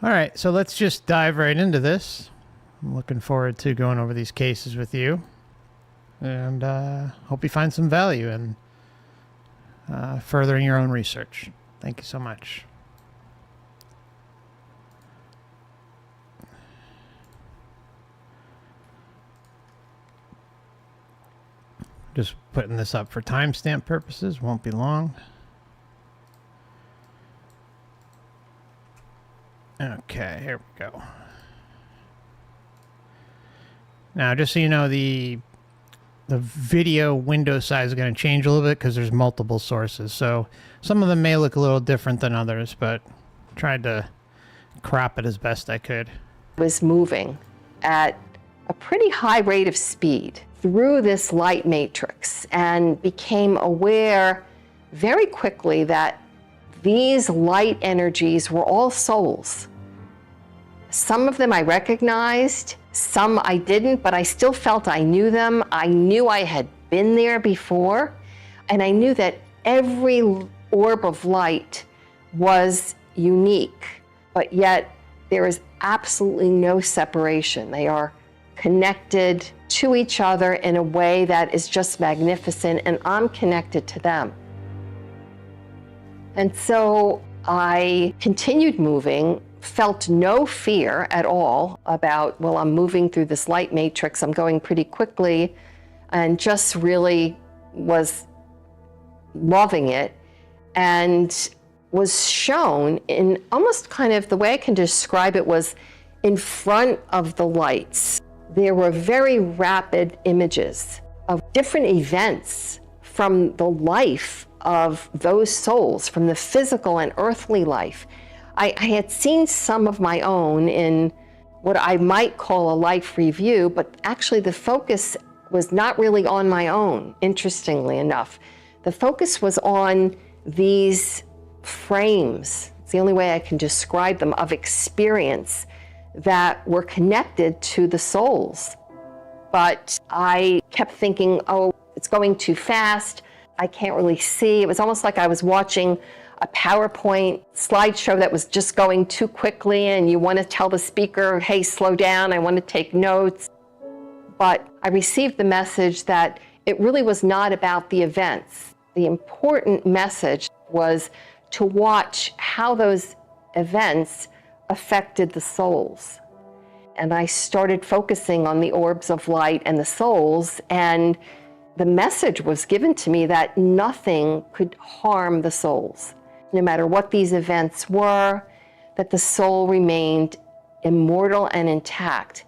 All right, so let's just dive right into this. I'm looking forward to going over these cases with you, and hope you find some value in furthering your own research. Thank you so much. Just putting this up for timestamp purposes, won't be long. Okay, here we go. Now, just so you know, the video window size is going to change a little bit because there's multiple sources. So some of them may look a little different than others, but tried to crop it as best I could. Was moving at a pretty high rate of speed through this light matrix and became aware very quickly that these light energies were all souls. Some of them I recognized, some I didn't, but I still felt I knew them. I knew I had been there before, and I knew that every orb of light was unique, but yet there is absolutely no separation. They are connected to each other in a way that is just magnificent, and I'm connected to them. And so I continued moving, felt no fear at all about, well, I'm moving through this light matrix, I'm going pretty quickly, and just really was loving it, and was shown in almost kind of, the way I can describe it was in front of the lights. There were very rapid images of different events from the life of those souls, from the physical and earthly life. I had seen some of my own in what I might call a life review, but actually the focus was not really on my own, interestingly enough. The focus was on these frames, it's the only way I can describe them, of experience that were connected to the souls. But I kept thinking, oh, it's going too fast, I can't really see. It was almost like I was watching a PowerPoint slideshow that was just going too quickly, and you want to tell the speaker, hey, slow down, I want to take notes. But I received the message that it really was not about the events. The important message was to watch how those events affected the souls. And I started focusing on the orbs of light and the souls, and the message was given to me that nothing could harm the souls. No matter what these events were, that the soul remained immortal and intact.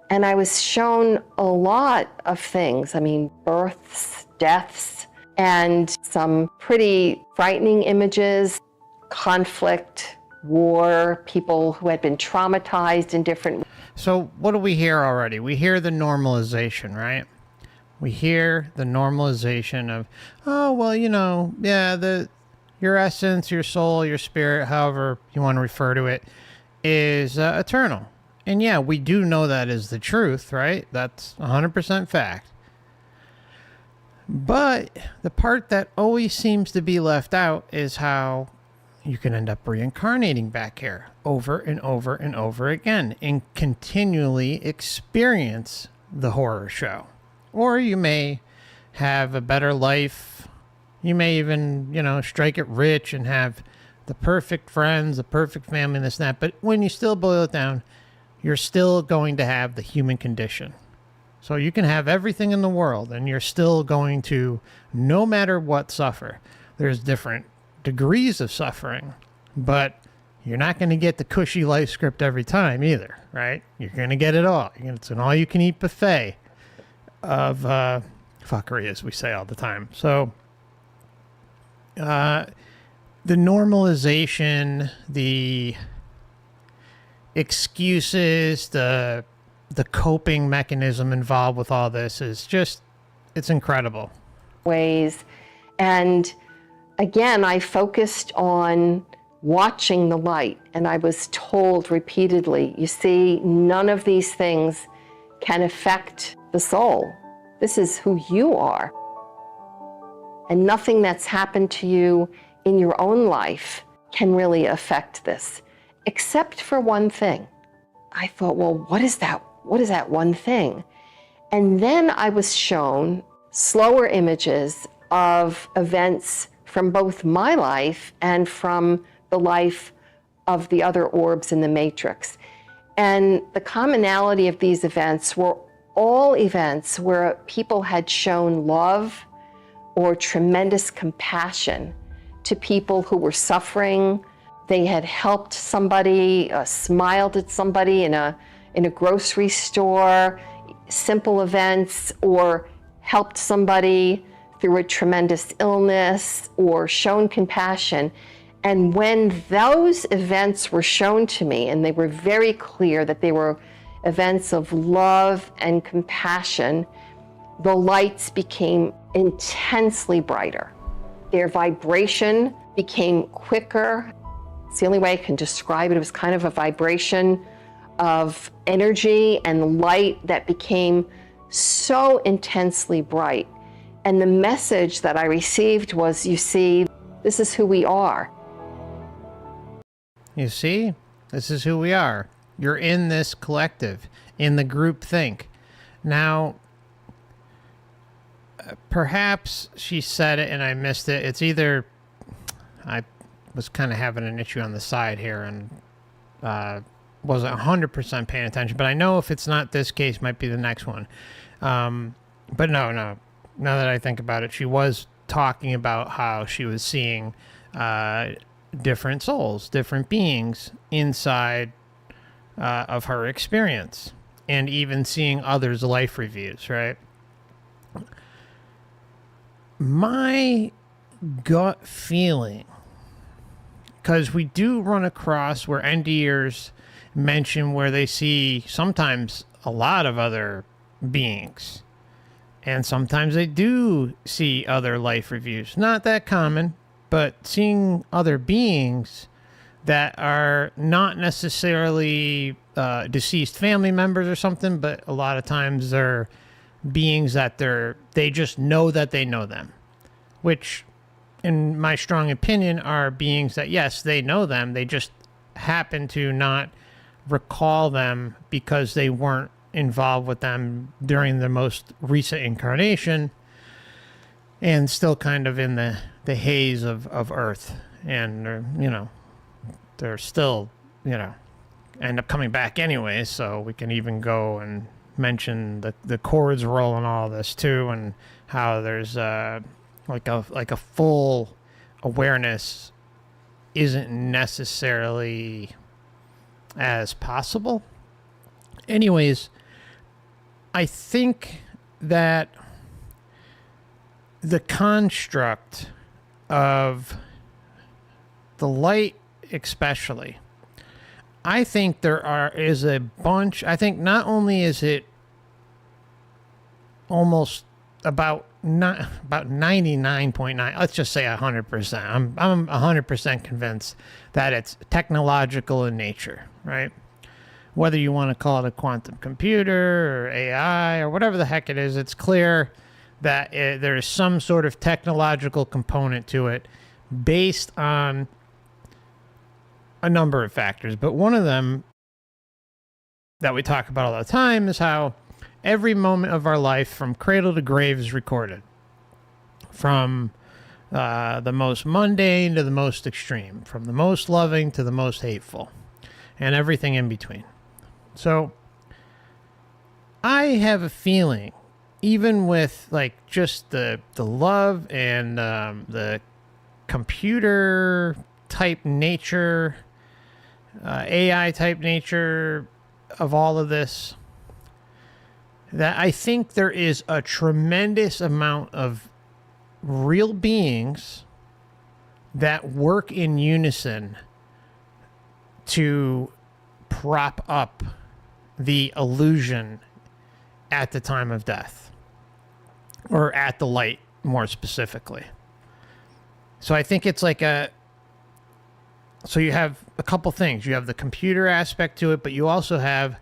And I was shown a lot of things. I mean, births, deaths, and some pretty frightening images, conflict, war, people who had been traumatized in different... So what do we hear already? We hear the normalization, right? We hear the normalization of, oh, well, you know, yeah, your essence, your soul, your spirit, however you want to refer to it, is eternal. And yeah, we do know that is the truth, right? That's 100% fact. But the part that always seems to be left out is how you can end up reincarnating back here over and over and over again and continually experience the horror show. Or you may have a better life. You may even, strike it rich and have the perfect friends, the perfect family, this and that. But when you still boil it down, you're still going to have the human condition. So you can have everything in the world and you're still going to, no matter what, suffer. There's different degrees of suffering, but you're not going to get the cushy life script every time either, right? You're going to get it all. It's an all-you-can-eat buffet of fuckery, as we say all the time. So the normalization, the excuses, the coping mechanism involved with all this is just, it's incredible. Ways. And again, I focused on watching the light, and I was told repeatedly, you see, none of these things can affect the soul. This is who you are. And nothing that's happened to you in your own life can really affect this. except for one thing. I thought, well, what is that? What is that one thing? And then I was shown slower images of events from both my life and from the life of the other orbs in the matrix. And the commonality of these events were all events where people had shown love or tremendous compassion to people who were suffering. They had helped somebody, smiled at somebody in a grocery store, simple events, or helped somebody through a tremendous illness, or shown compassion. And when those events were shown to me, and they were very clear that they were events of love and compassion, the lights became intensely brighter. Their vibration became quicker. It's the only way I can describe it. It was kind of a vibration of energy and light that became so intensely bright. And the message that I received was, you see, this is who we are. You see, this is who we are. You're in this collective, in the group think. Now, perhaps she said it and I missed it. It's either I was kind of having an issue on the side here and wasn't 100% paying attention, but I know if it's not this case, might be the next one. But no. Now that I think about it, she was talking about how she was seeing different souls, different beings inside of her experience, and even seeing others' life reviews, right? My gut feeling, because we do run across where NDers mention where they see sometimes a lot of other beings, and sometimes they do see other life reviews. Not that common, but seeing other beings that are not necessarily deceased family members or something, but a lot of times they're beings that they just know that they know them, which in my strong opinion are beings that, yes, they know them, they just happen to not recall them because they weren't involved with them during the most recent incarnation, and still kind of in the haze of Earth, and they're still end up coming back anyway. So we can even go and mention the chords roll and all this too, and how there's like a full awareness isn't necessarily as possible. Anyways, I think that the construct of the light especially, I think is a bunch. I think not only is it almost about 99.9, let's just say 100%. I'm 100% convinced that it's technological in nature, right? Whether you want to call it a quantum computer or AI or whatever the heck it is, it's clear that there's some sort of technological component to it based on a number of factors. But one of them that we talk about all the time is how every moment of our life from cradle to grave is recorded, from the most mundane to the most extreme, from the most loving to the most hateful, and everything in between. So I have a feeling, even with like just the love and the computer type nature, AI type nature of all of this, that I think there is a tremendous amount of real beings that work in unison to prop up the illusion at the time of death, or at the light more specifically. So I think it's like so you have a couple things. You have the computer aspect to it, but you also have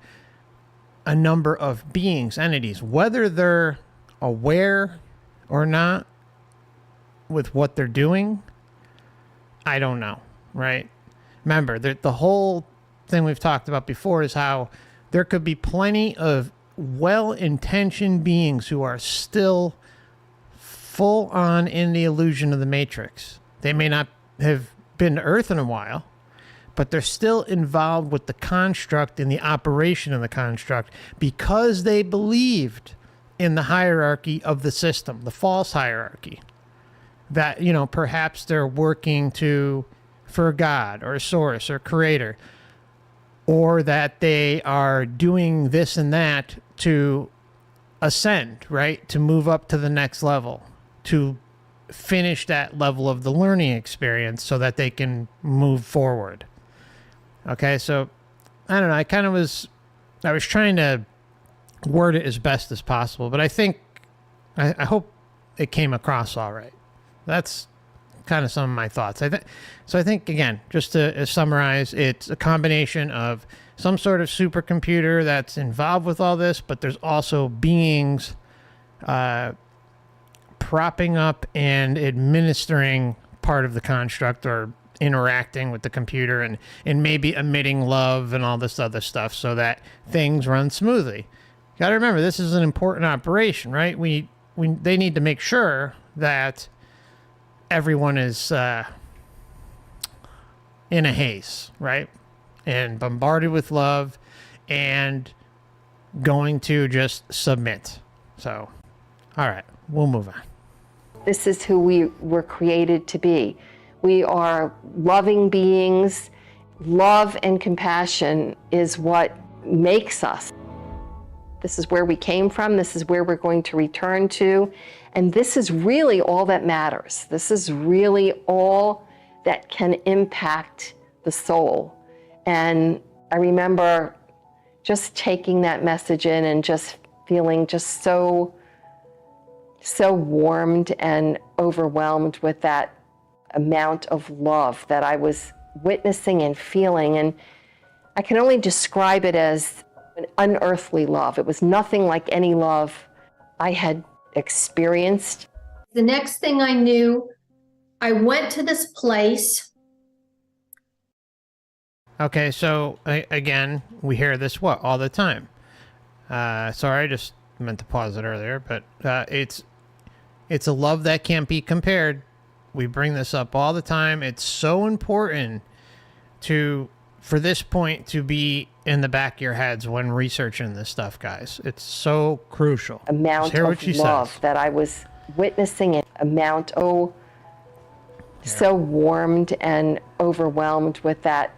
a number of beings, entities, whether they're aware or not with what they're doing, I don't know, right? Remember, the whole thing we've talked about before is how there could be plenty of well-intentioned beings who are still full on in the illusion of the Matrix. They may not have been to Earth in a while, but they're still involved with the construct and the operation of the construct because they believed in the hierarchy of the system, the false hierarchy. That, you know, perhaps they're working for God or source or creator, or that they are doing this and that to ascend, right? To move up to the next level, to finish that level of the learning experience so that they can move forward. Okay, so I don't know. I was trying to word it as best as possible, but I hope it came across all right. That's kind of some of my thoughts. I think again, just to summarize, it's a combination of some sort of supercomputer that's involved with all this, but there's also beings propping up and administering part of the construct, or interacting with the computer and maybe emitting love and all this other stuff so that things run smoothly. Got to remember, this is an important operation, right? They need to make sure that everyone is in a haze, right? And bombarded with love and going to just submit. So, all right, we'll move on. This is who we were created to be. We are loving beings. Love and compassion is what makes us. This is where we came from. This is where we're going to return to. And this is really all that matters. This is really all that can impact the soul. And I remember just taking that message in and just feeling just so warmed and overwhelmed with that amount of love that I was witnessing and feeling. And I can only describe it as an unearthly love. It was nothing like any love I had experienced. The next thing I knew, I went to this place. Okay, so again, we hear this all the time. Sorry, I just meant to pause it earlier, but it's a love that can't be compared. We bring this up all the time. It's so important for this point to be in the back of your heads when researching this stuff, guys. It's so crucial. Amount of love that I was witnessing, so warmed and overwhelmed with that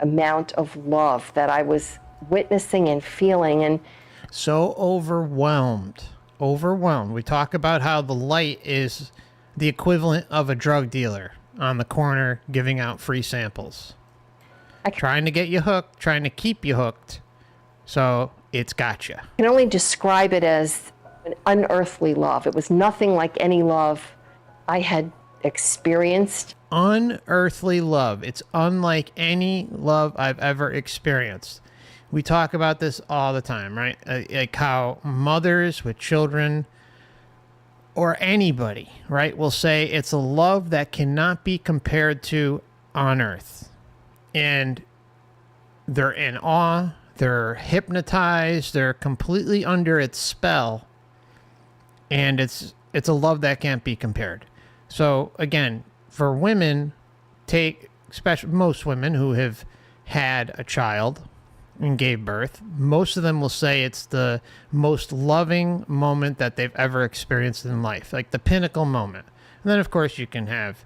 amount of love that I was witnessing and feeling. And so overwhelmed. We talk about how the light is the equivalent of a drug dealer on the corner giving out free samples. Trying to get you hooked, trying to keep you hooked. So it's got you. I can only describe it as an unearthly love. It was nothing like any love I had experienced. Unearthly love. It's unlike any love I've ever experienced. We talk about this all the time, right? Like how mothers with children, or anybody, right, will say it's a love that cannot be compared to on earth. And they're in awe, they're hypnotized, they're completely under its spell. And it's a love that can't be compared. So again, for women, most women who have had a child and gave birth, most of them will say it's the most loving moment that they've ever experienced in life, like the pinnacle moment. And then, of course, you can have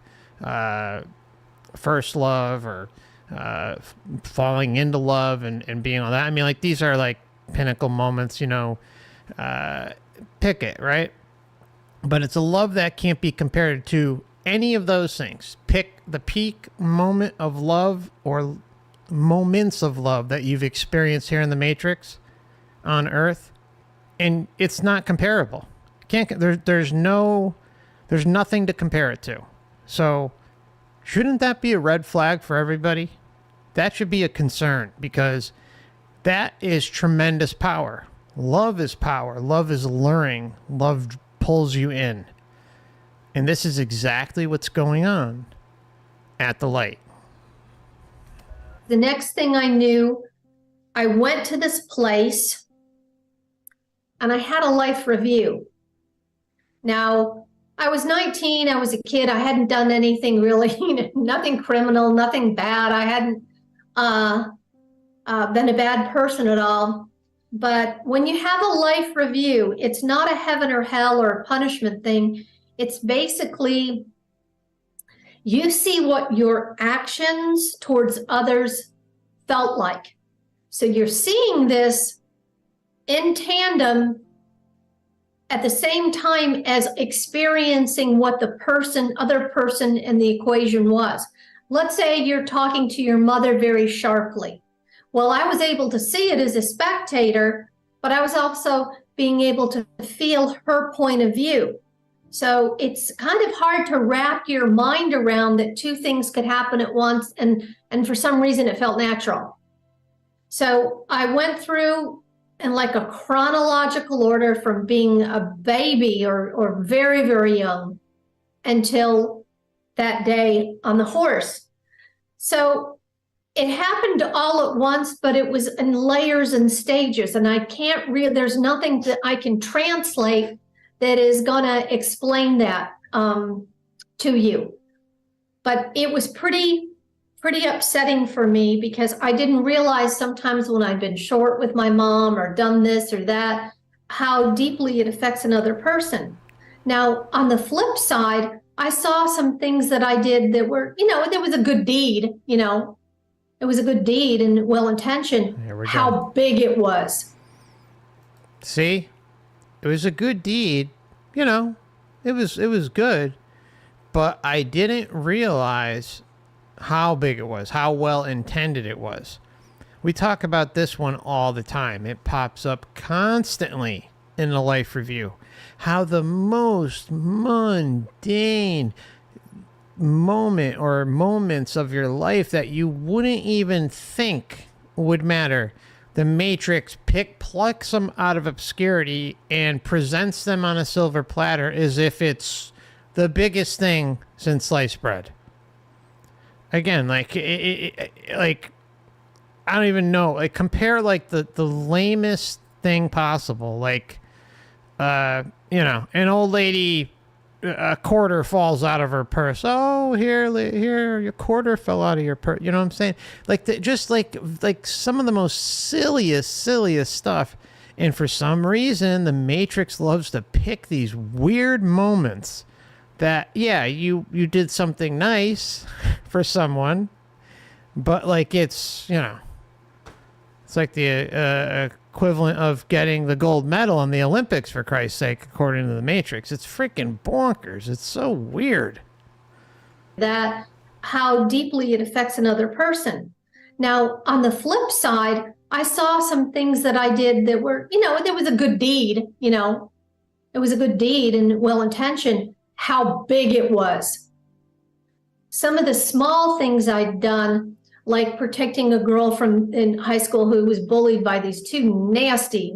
first love or falling into love and being all that. I mean, like, these are like pinnacle moments, you know, pick it, right? But it's a love that can't be compared to any of those things. Pick the peak moment of love or moments of love that you've experienced here in the Matrix on Earth, and it's not comparable. There's nothing to compare it to. So shouldn't that be a red flag for everybody? That should be a concern, because that is tremendous power. Love is power. Love is alluring. Love pulls you in. And this is exactly what's going on at the light. The next thing I knew, I went to this place and I had a life review. Now, I was 19, I was a kid, I hadn't done anything really, nothing criminal, nothing bad. I hadn't been a bad person at all. But when you have a life review, it's not a heaven or hell or a punishment thing. It's basically you see what your actions towards others felt like. So you're seeing this in tandem at the same time as experiencing what the other person in the equation was. Let's say you're talking to your mother very sharply. Well, I was able to see it as a spectator, but I was also being able to feel her point of view. So it's kind of hard to wrap your mind around that two things could happen at once, and for some reason it felt natural. So I went through in like a chronological order from being a baby or very, very young until that day on the horse. So it happened all at once, but it was in layers and stages, and there's nothing that I can translate that is gonna explain that to you. But it was pretty upsetting for me because I didn't realize sometimes when I'd been short with my mom or done this or that, how deeply it affects another person. Now, on the flip side, I saw some things that I did that were, there was a good deed, it was a good deed and well-intentioned, how big it was. See? It was a good deed, it was good, but I didn't realize how big it was, how well intended it was. We talk about this one all the time. It pops up constantly in the life review. How the most mundane moment or moments of your life that you wouldn't even think would matter, the Matrix plucks them out of obscurity and presents them on a silver platter as if it's the biggest thing since sliced bread. Again, like like I don't even know. Like compare like the lamest thing possible. Like an old lady, a quarter falls out of her purse. Oh, here, your quarter fell out of your purse. You know what I'm saying? Like just like some of the most silliest stuff. And for some reason, the Matrix loves to pick these weird moments that, yeah, you did something nice for someone, but like it's like the equivalent of getting the gold medal in the Olympics, for Christ's sake, according to the Matrix. It's freaking bonkers. It's so weird. That how deeply it affects another person. Now, on the flip side, I saw some things that I did that were, there was a good deed, it was a good deed and well-intentioned, how big it was. Some of the small things I'd done, like protecting a girl in high school who was bullied by these two nasty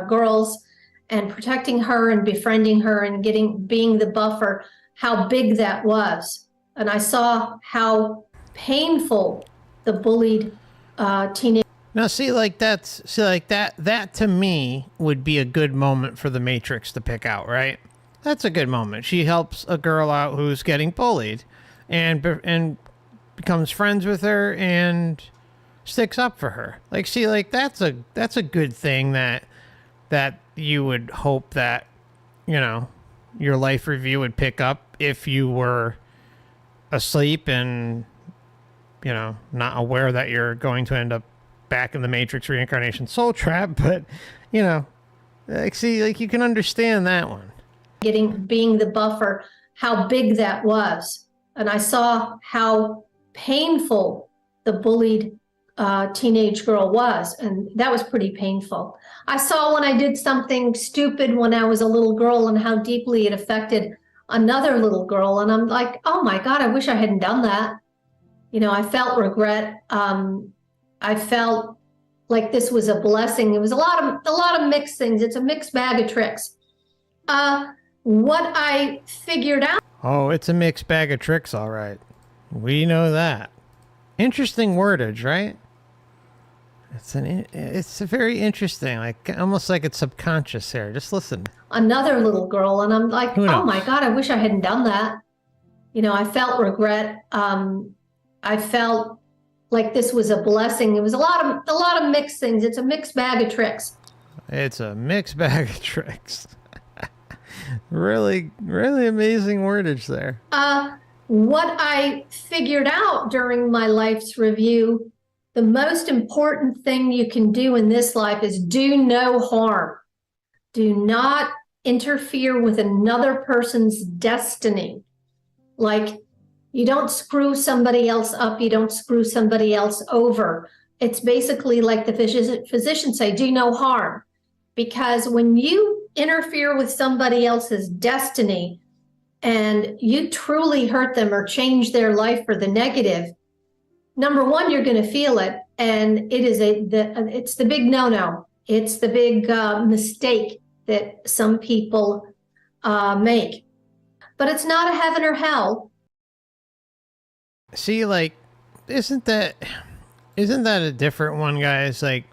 girls, and protecting her and befriending her and being the buffer, how big that was. And I saw how painful the bullied teenage. Now, that to me would be a good moment for the Matrix to pick out, right? That's a good moment. She helps a girl out who's getting bullied and becomes friends with her and sticks up for her. Like, see, like that's a good thing that you would hope that, your life review would pick up if you were asleep and, not aware that you're going to end up back in the Matrix reincarnation soul trap. But, like, see, like you can understand that one. Being the buffer, how big that was. And I saw how painful the bullied teenage girl was. And that was pretty painful. I saw when I did something stupid when I was a little girl and how deeply it affected another little girl. And I'm like, oh my God, I wish I hadn't done that. I felt regret. I felt like this was a blessing. It was a lot of mixed things. It's a mixed bag of tricks. What I figured out. Oh, it's a mixed bag of tricks, all right. We know that. Interesting wordage, right? It's a very interesting, like almost like it's subconscious here. Just listen. Another little girl, and I'm like, Who oh my knows? God, I wish I hadn't done that. I felt regret. I felt like this was a blessing. It was a lot of mixed things. It's a mixed bag of tricks. It's a mixed bag of tricks. Really, really amazing wordage there. What I figured out during my life's review, the most important thing you can do in this life is do no harm. Do not interfere with another person's destiny. Like, you don't screw somebody else up, you don't screw somebody else over. It's basically like the physicians say, do no harm. Because when you interfere with somebody else's destiny and you truly hurt them or change their life for the negative, number one, you're going to feel it. And it's the big no-no. It's the big mistake that some people make. But it's not a heaven or hell. See, like, isn't that a different one, guys? Like,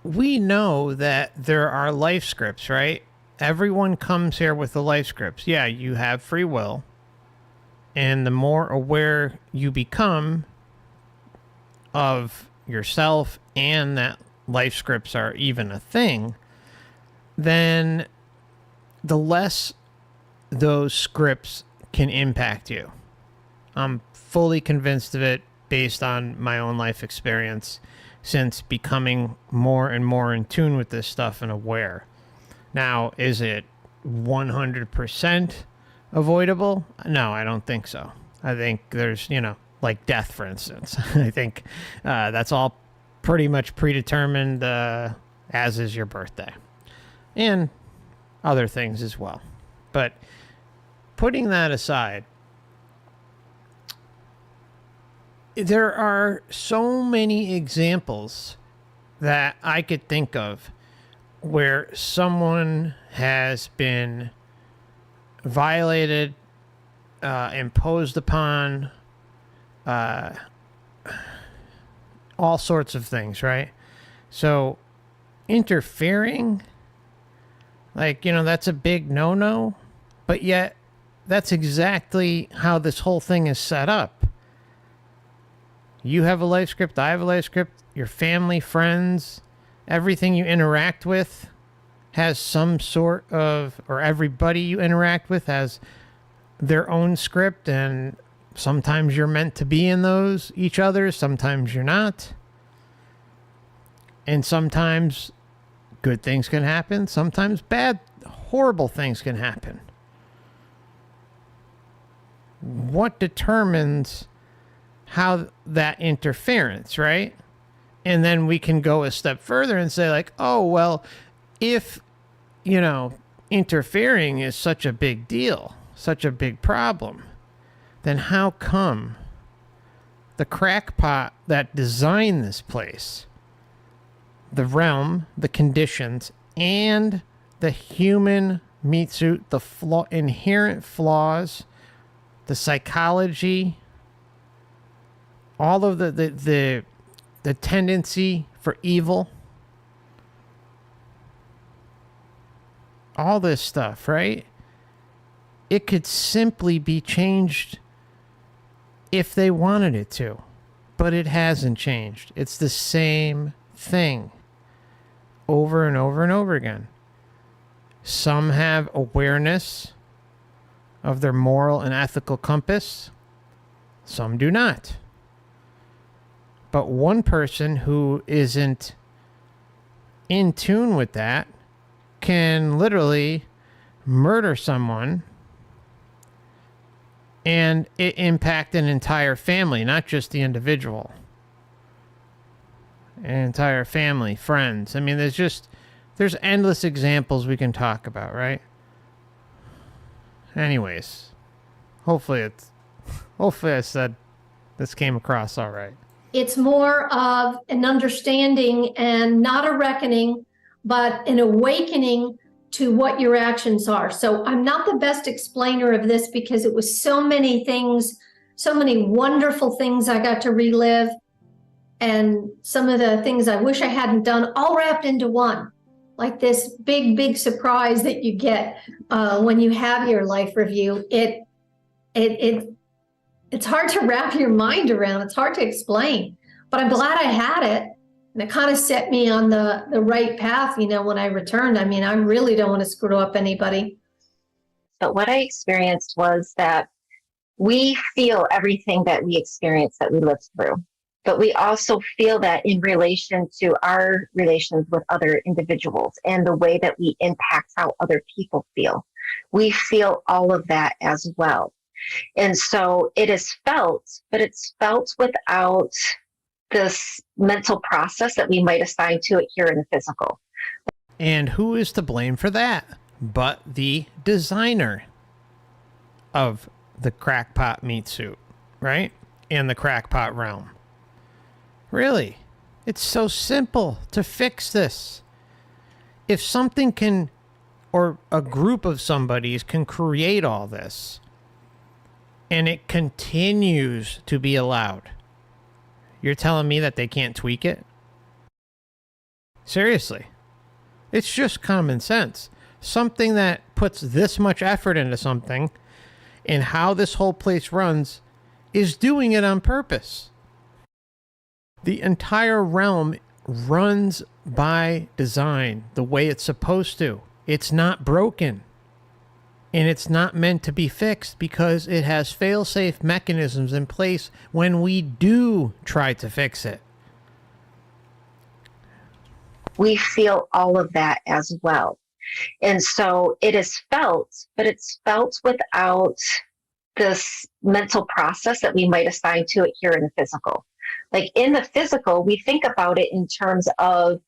we know that there are life scripts, right? Everyone comes here with the life scripts. Yeah, you have free will. And the more aware you become of yourself and that life scripts are even a thing, then the less those scripts can impact you. I'm fully convinced of it based on my own life experience since becoming more and more in tune with this stuff and aware. Now, is it 100% avoidable? No, I don't think so. I think there's, like death, for instance. I think that's all pretty much predetermined, as is your birthday. And other things as well. But putting that aside, there are so many examples that I could think of where someone has been violated, imposed upon, all sorts of things, right? So interfering, like, that's a big no-no, but yet that's exactly how this whole thing is set up. You have a life script, I have a life script, your family, friends, everything you interact with has some sort of, or everybody you interact with has their own script, and sometimes you're meant to be in those each other, sometimes you're not. And sometimes good things can happen, sometimes bad, horrible things can happen. What determines how that interference, right? And then we can go a step further and say, like, oh, well, if, interfering is such a big deal, such a big problem, then how come the crackpot that designed this place, the realm, the conditions, and the human meat suit, the inherent flaws, the psychology, all of the tendency for evil, all this stuff, right? It could simply be changed if they wanted it to, but it hasn't changed. It's the same thing over and over and over again. Some have awareness of their moral and ethical compass. Some do not. But one person who isn't in tune with that can literally murder someone and it impact an entire family, not just the individual. An entire family, friends. I mean, there's endless examples we can talk about, right? Anyways, hopefully I said this came across all right. It's more of an understanding and not a reckoning, but an awakening to what your actions are. So I'm not the best explainer of this because it was so many things so many wonderful things I got to relive, and some of the things I wish I hadn't done, all wrapped into one. Like this big, big surprise that you get when you have your life review. It's hard to wrap your mind around. It's hard to explain, but I'm glad I had it. And it kind of set me on the right path, when I returned. I mean, I really don't want to screw up anybody. But what I experienced was that we feel everything that we experience, that we lived through. But we also feel that in relation to our relations with other individuals and the way that we impact how other people feel. We feel all of that as well. And so it is felt, but it's felt without this mental process that we might assign to it here in the physical. And who is to blame for that but the designer of the crackpot meat suit, right? And the crackpot realm. Really, it's so simple to fix this. If something can, or a group of somebodies can create all this, and it continues to be allowed, you're telling me that they can't tweak it? Seriously. It's just common sense. Something that puts this much effort into something and how this whole place runs is doing it on purpose. The entire realm runs by design the way it's supposed to. It's not broken. And it's not meant to be fixed because it has fail-safe mechanisms in place when we do try to fix it. We feel all of that as well. And so it is felt, but it's felt without this mental process that we might assign to it here in the physical. Like in the physical, we think about it in terms of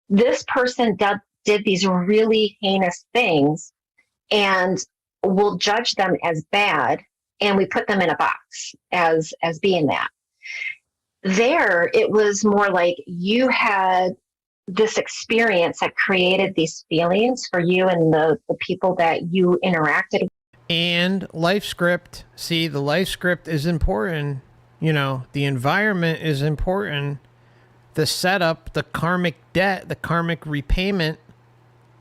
this person did these really heinous things, and we'll judge them as bad, and we put them in a box as being that. There, it was more like you had this experience that created these feelings for you and the people that you interacted with. And life script. See, the life script is important. The environment is important. The setup, the karmic debt, the karmic repayment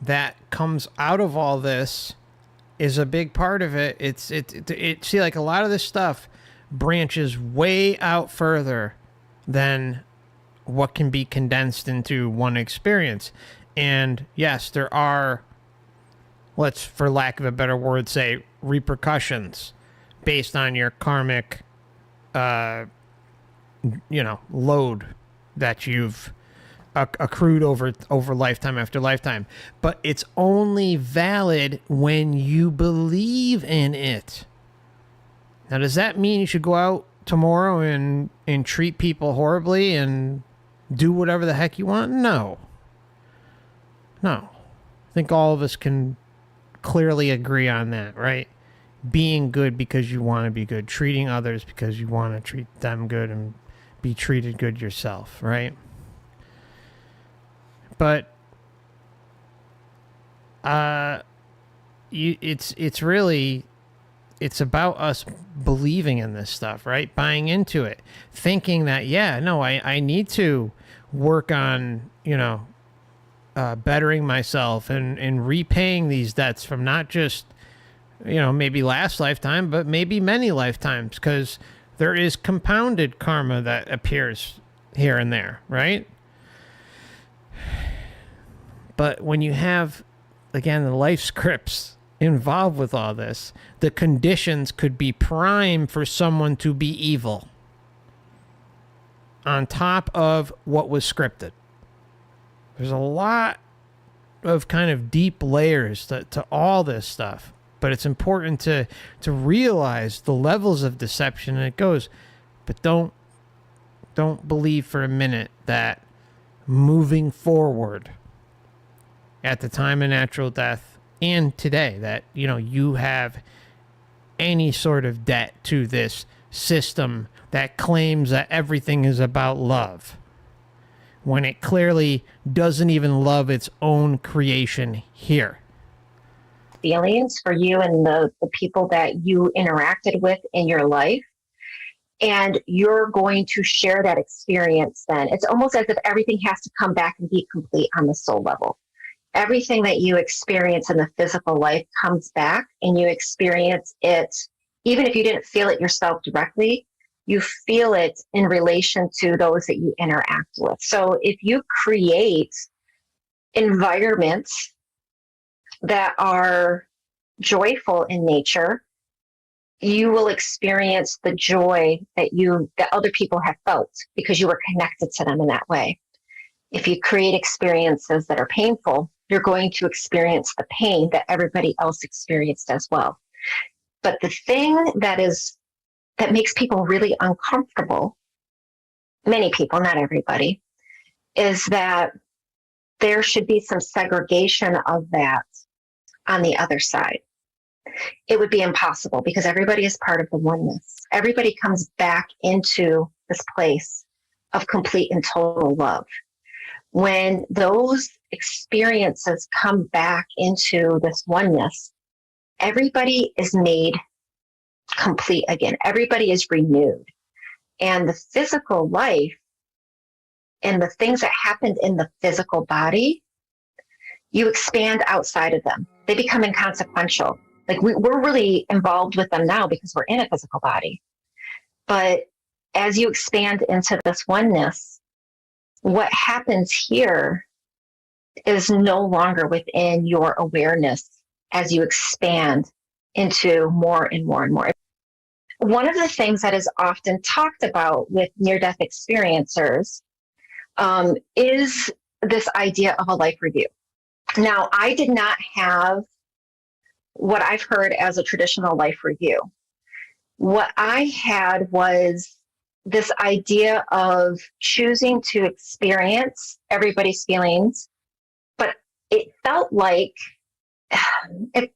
that comes out of all this is a big part of it. See, like a lot of this stuff branches way out further than what can be condensed into one experience. And yes, there are, let's, for lack of a better word, say repercussions based on your karmic load that you've accrued over lifetime after lifetime. But it's only valid when you believe in it. Now, does that mean you should go out tomorrow and treat people horribly and do whatever the heck you want? No. I think all of us can clearly agree on that, right? Being good because you want to be good, treating others because you want to treat them good and be treated good yourself, right? But it's about us believing in this stuff, right? Buying into it, thinking that I need to work on bettering myself and repaying these debts from not just maybe last lifetime, but maybe many lifetimes, because there is compounded karma that appears here and there, right? But when you have, again, the life scripts involved with all this, the conditions could be prime for someone to be evil on top of what was scripted. There's a lot of kind of deep layers to all this stuff. But it's important to realize the levels of deception, and it goes, but don't believe for a minute that moving forward at the time of natural death and today that you have any sort of debt to this system that claims that everything is about love, when it clearly doesn't even love its own creation here. Feelings for you and the people that you interacted with in your life. And you're going to share that experience then. It's almost as if everything has to come back and be complete on the soul level. Everything that you experience in the physical life comes back, and you experience it, even if you didn't feel it yourself directly, you feel it in relation to those that you interact with. So if you create environments that are joyful in nature, you will experience the joy that other people have felt because you were connected to them in that way. If you create experiences that are painful, you're going to experience the pain that everybody else experienced as well. But the thing that makes people really uncomfortable, many people, not everybody, is that there should be some segregation of that on the other side. It would be impossible because everybody is part of the oneness. Everybody comes back into this place of complete and total love. When those experiences come back into this oneness, everybody is made complete again. Everybody is renewed. And the physical life and the things that happened in the physical body, you expand outside of them. They become inconsequential. Like we're really involved with them now because we're in a physical body. But as you expand into this oneness, what happens here is no longer within your awareness as you expand into more and more and more. One of the things that is often talked about with near-death experiencers is this idea of a life review. Now, I did not have what I've heard as a traditional life review. What I had was this idea of choosing to experience everybody's feelings, but it felt like,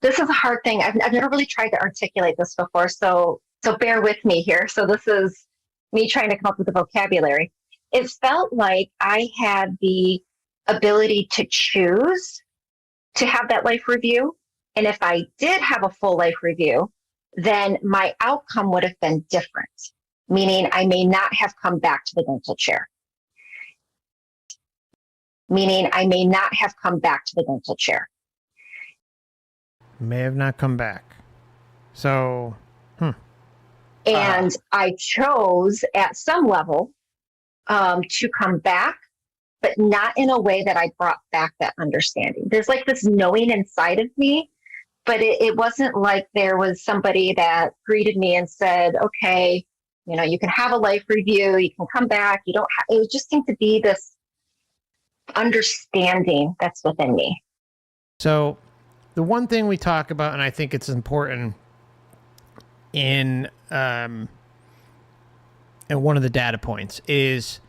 this is a hard thing. I've never really tried to articulate this before, so bear with me here. So this is me trying to come up with the vocabulary. It felt like I had the ability to choose to have that life review. And if I did have a full life review, then my outcome would have been different, meaning I may not have come back to the dental chair. May have not come back. So, And I chose at some level to come back, but not in a way that I brought back that understanding. There's like this knowing inside of me, but it wasn't like there was somebody that greeted me and said, okay, you can have a life review, you can come back, it just seemed to be this understanding that's within me. So the one thing we talk about, and I think it's important in one of the data points, is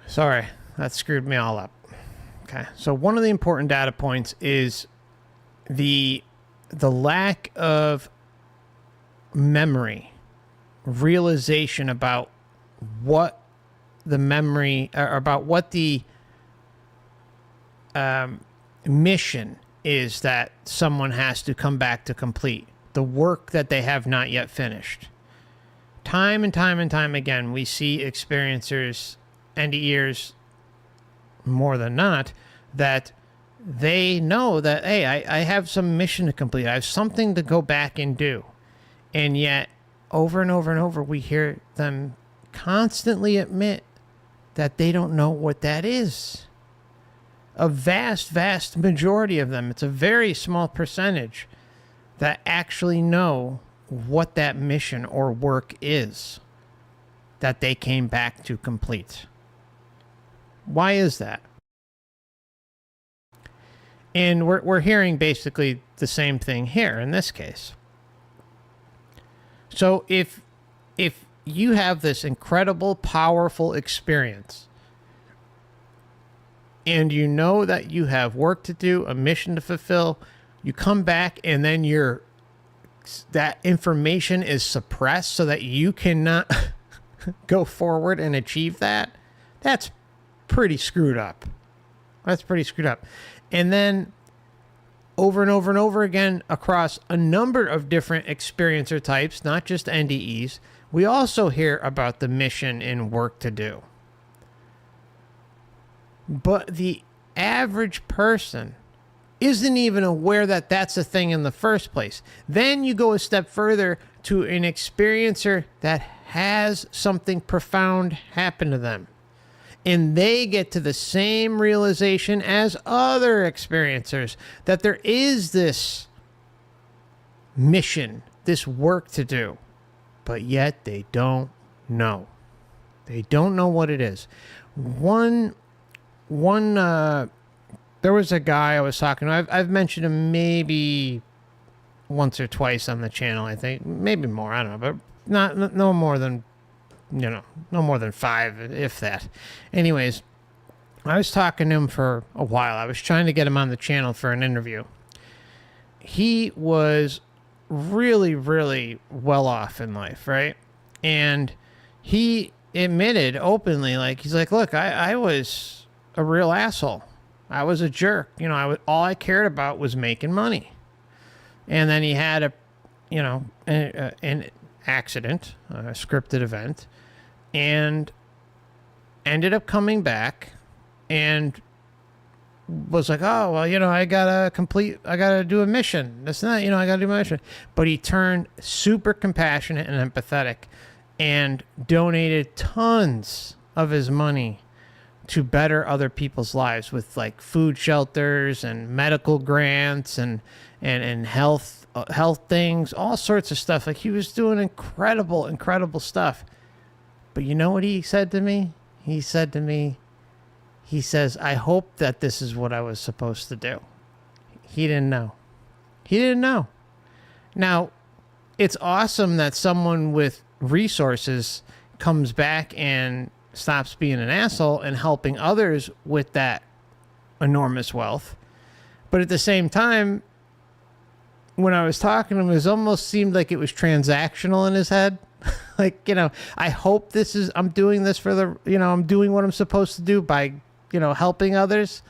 sorry, that screwed me all up. Okay, so one of the important data points is the lack of memory, realization about what the memory, or about what the mission is that someone has to come back to complete, the work that they have not yet finished. Time and time and time again, we see experiencers, NDEers, more than not, that they know that, hey, I have some mission to complete. I have something to go back and do. And yet, over and over and over, we hear them constantly admit that they don't know what that is. A vast, vast majority of them, it's a very small percentage, that actually know what that mission or work is that they came back to complete. Why is that? And we're hearing basically the same thing here in this case. So if you have this incredible, powerful experience, and you know that you have work to do, a mission to fulfill, you come back and then that information is suppressed so that you cannot go forward and achieve that, that's pretty screwed up. And then over and over and over again across a number of different experiencer types, not just NDEs, we also hear about the mission and work to do. But the average person isn't even aware that that's a thing in the first place. Then you go a step further to an experiencer that has something profound happen to them. And they get to the same realization as other experiencers that there is this mission, this work to do, but yet they don't know. They don't know what it is. There was a guy I was talking to. I've mentioned him maybe once or twice on the channel, I think. Maybe more, I don't know, but no more than, no more than 5, if that. Anyways, I was talking to him for a while. I was trying to get him on the channel for an interview. He was really, really well off in life, right? And he admitted openly, like, he's like, look, I was a real asshole. I was a jerk. All I cared about was making money. And then he had an accident, a scripted event, and ended up coming back and was like, oh, well, I gotta do a mission. That's not, I gotta do my mission. But he turned super compassionate and empathetic and donated tons of his money to better other people's lives with like food shelters and medical grants and health things, all sorts of stuff. Like, he was doing incredible stuff. But you know what he said to me? He says, I hope that this is what I was supposed to do. He didn't know. Now, it's awesome that someone with resources comes back and stops being an asshole and helping others with that enormous wealth. But at the same time, when I was talking to him, it almost seemed like it was transactional in his head. Like, I hope I'm doing this for I'm doing what I'm supposed to do by, helping others.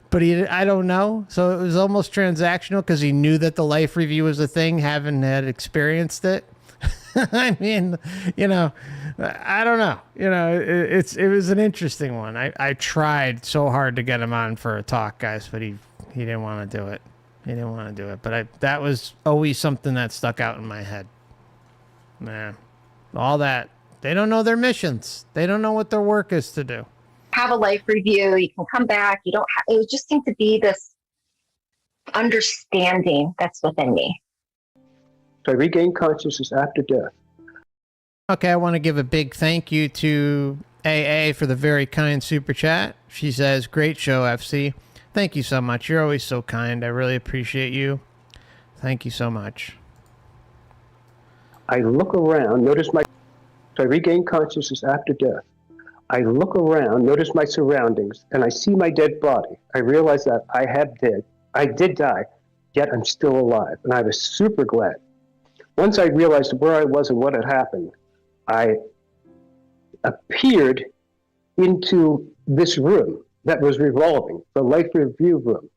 But I don't know. So it was almost transactional because he knew that the life review was a thing, having had experienced it. I mean, I don't know. It was an interesting one. I tried so hard to get him on for a talk, guys, but he didn't want to do it. But that was always something that stuck out in my head. Man, all that. They don't know their missions. They don't know what their work is to do. Have a life review. You can come back. It just seemed to be this understanding that's within me. I regained consciousness after death. Okay, I want to give a big thank you to AA for the very kind super chat. She says, great show, FC. Thank you so much. You're always so kind. I really appreciate you. Thank you so much. I look around, I regained consciousness after death. I look around, notice my surroundings, and I see my dead body. I realize that I did die, yet I'm still alive. And I was super glad. Once I realized where I was and what had happened, I appeared into this room that was revolving, the life review room.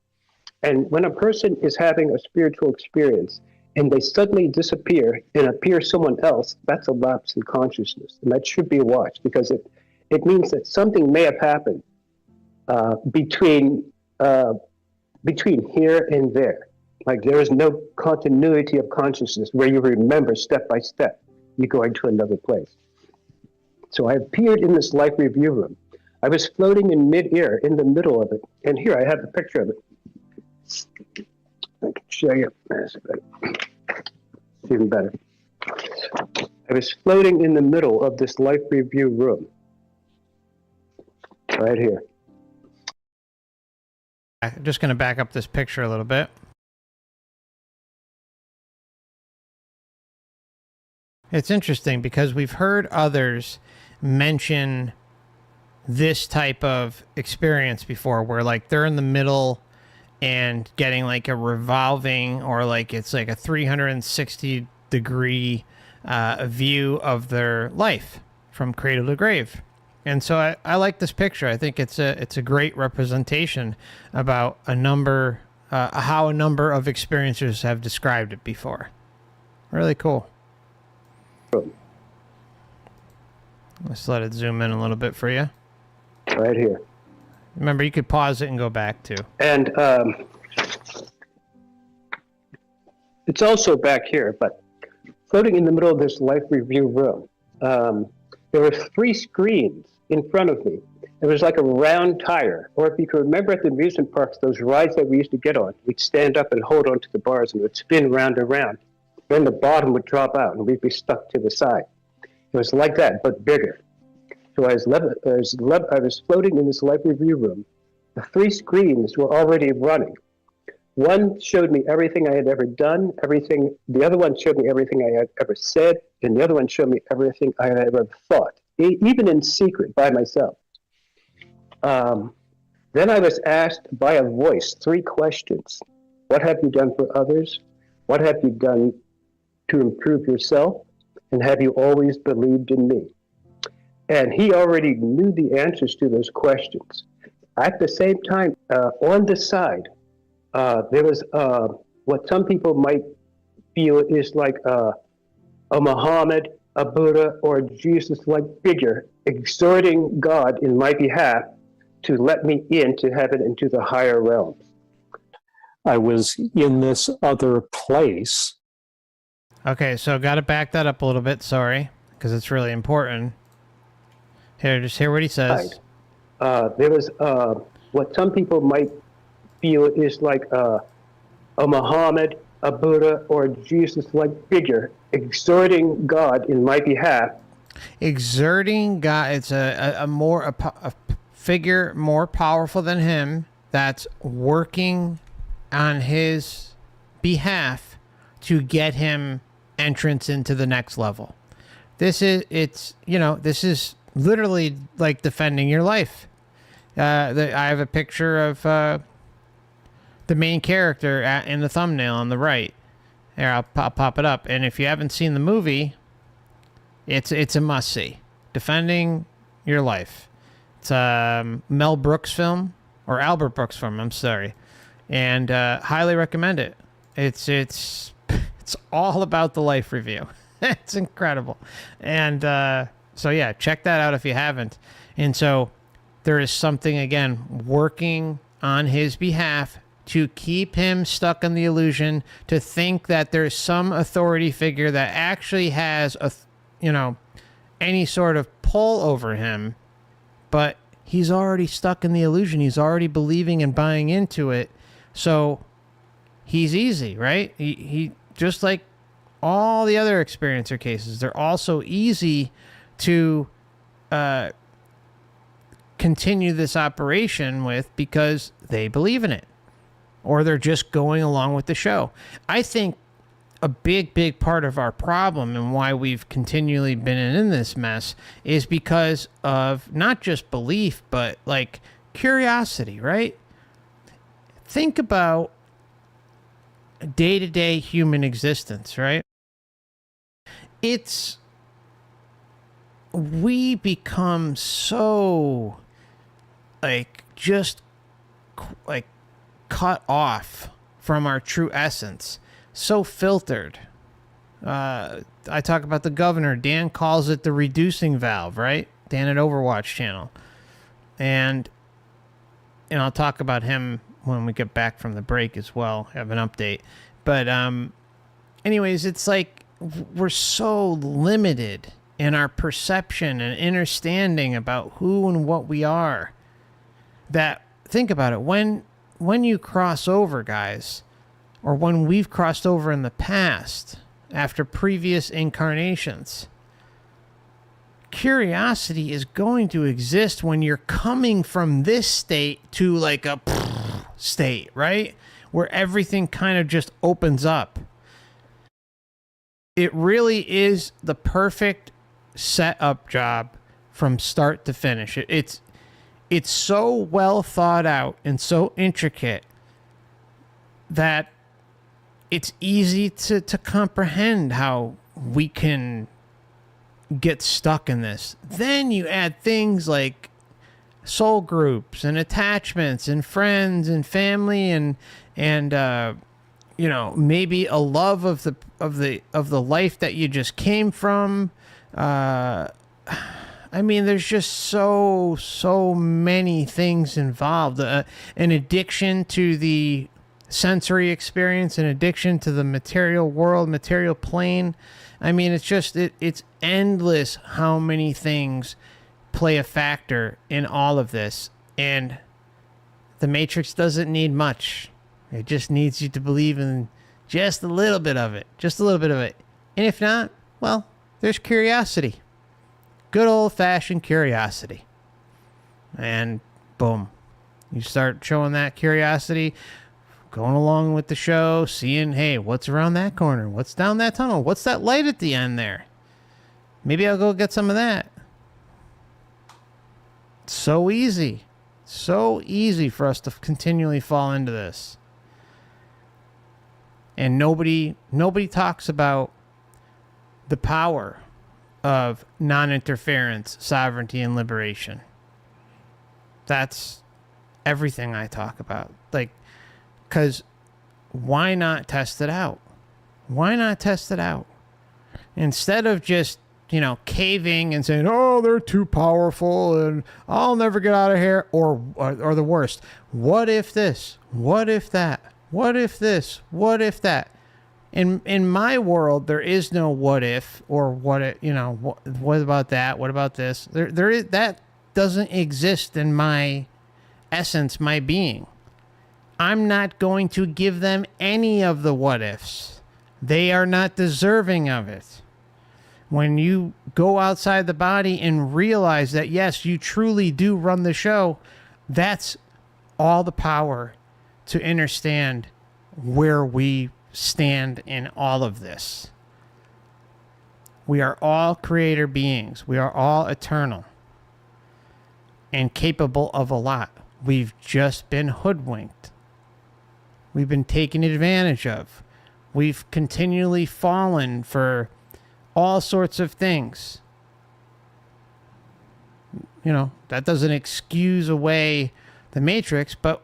And when a person is having a spiritual experience and they suddenly disappear and appear someone else, that's a lapse in consciousness. And that should be watched because it means that something may have happened between here and there. Like there is no continuity of consciousness where you remember step by step, you go into another place. So I appeared in this life review room. I was floating in midair in the middle of it. And here I have a picture of it. I can show you. It's even better. I was floating in the middle of this life review room. Right here. I'm just going to back up this picture a little bit. It's interesting because we've heard others mention this type of experience before where like they're in the middle and getting like a revolving or like it's like a 360 degree view of their life from cradle to grave. And so I like this picture. I think it's a great representation about a number how a number of experiencers have described it before. Really cool. Let's let it zoom in a little bit for you. Right here. Remember, you could pause it and go back too. And it's also back here, but floating in the middle of this life review room, there were 3 screens in front of me. It was like a round tire. Or if you can remember at the amusement parks, those rides that we used to get on, we'd stand up and hold onto the bars and it would spin round and round. Then the bottom would drop out and we'd be stuck to the side. It was like that, but bigger. So I was floating in this life review room. The 3 screens were already running. One showed me everything I had ever done, the other one showed me everything I had ever said, and the other one showed me everything I had ever thought, even in secret by myself. Then I was asked by a voice 3 questions. What have you done for others? What have you done to improve yourself? And have you always believed in me? And he already knew the answers to those questions. At the same time, on the side, there was what some people might feel is like a Muhammad, a Buddha, or a Jesus-like figure exhorting God in my behalf to let me into heaven, into the higher realms. I was in this other place. Okay, so got to back that up a little bit, sorry, because it's really important. Here, just hear what he says. There was what some people might feel is like a Muhammad, a Buddha, or a Jesus-like figure exhorting God in my behalf. Exerting God, it's a figure more powerful than him that's working on his behalf to get him entrance into the next level. This is literally like defending your life. I have a picture of the main character in the thumbnail on the right. Here, I'll pop it up. And if you haven't seen the movie, it's a must-see. Defending your life. It's a Mel Brooks film, or Albert Brooks film, I'm sorry. And highly recommend it. It's all about the life review. It's incredible. And so yeah, check that out if you haven't. And so there is something, again, working on his behalf to keep him stuck in the illusion, to think that there's some authority figure that actually has any sort of pull over him, but he's already stuck in the illusion. He's already believing and buying into it. So he's easy, right? He just like all the other experiencer cases, they're also easy to continue this operation with because they believe in it, or they're just going along with the show. I think a big part of our problem and why we've continually been in this mess is because of not just belief, but like curiosity, right? Think about day-to-day human existence, right? We become so cut off from our true essence, so filtered. I talk about the governor. Dan calls it the reducing valve, right? Dan at Overwatch channel. And I'll talk about him when we get back from the break as well, have an update. But anyways, it's like we're so limited in our perception and understanding about who and what we are that, think about it, when you cross over, guys, or when we've crossed over in the past after previous incarnations, curiosity is going to exist when you're coming from this state to like a state, right? Where everything kind of just opens up. It really is the perfect setup job from start to finish. It's so well thought out and so intricate that it's easy to comprehend how we can get stuck in this. Then you add things like soul groups and attachments and friends and family and and you know, maybe a love of the life that you just came from. I mean, there's just so many things involved. An addiction to the sensory experience, an addiction to the material world, material plane. I mean, it's endless how many things play a factor in all of this. And the Matrix doesn't need much. It just needs you to believe in just a little bit of it. Just a little bit of it. And if not, well, there's curiosity. Good old-fashioned curiosity. And boom. You start showing that curiosity, going along with the show, seeing, hey, what's around that corner? What's down that tunnel? What's that light at the end there? Maybe I'll go get some of that. So easy. So easy for us to continually fall into this. And nobody talks about the power of non-interference, sovereignty, and liberation. That's everything I talk about. Like, because why not test it out? Why not test it out? Instead of just, you know, caving and saying, oh, they're too powerful and I'll never get out of here, or the worst, what if this? What if that? What if this? What if that? In my world, there is no what if or what, you know, what about that? What about this? There is, that doesn't exist in my essence, my being. I'm not going to give them any of the what ifs. They are not deserving of it. When you go outside the body and realize that, yes, you truly do run the show, that's all the power to understand where we stand in all of this. We are all creator beings. We are all eternal and capable of a lot. We've just been hoodwinked. We've been taken advantage of. We've continually fallen for all sorts of things. You know, that doesn't excuse away the Matrix, but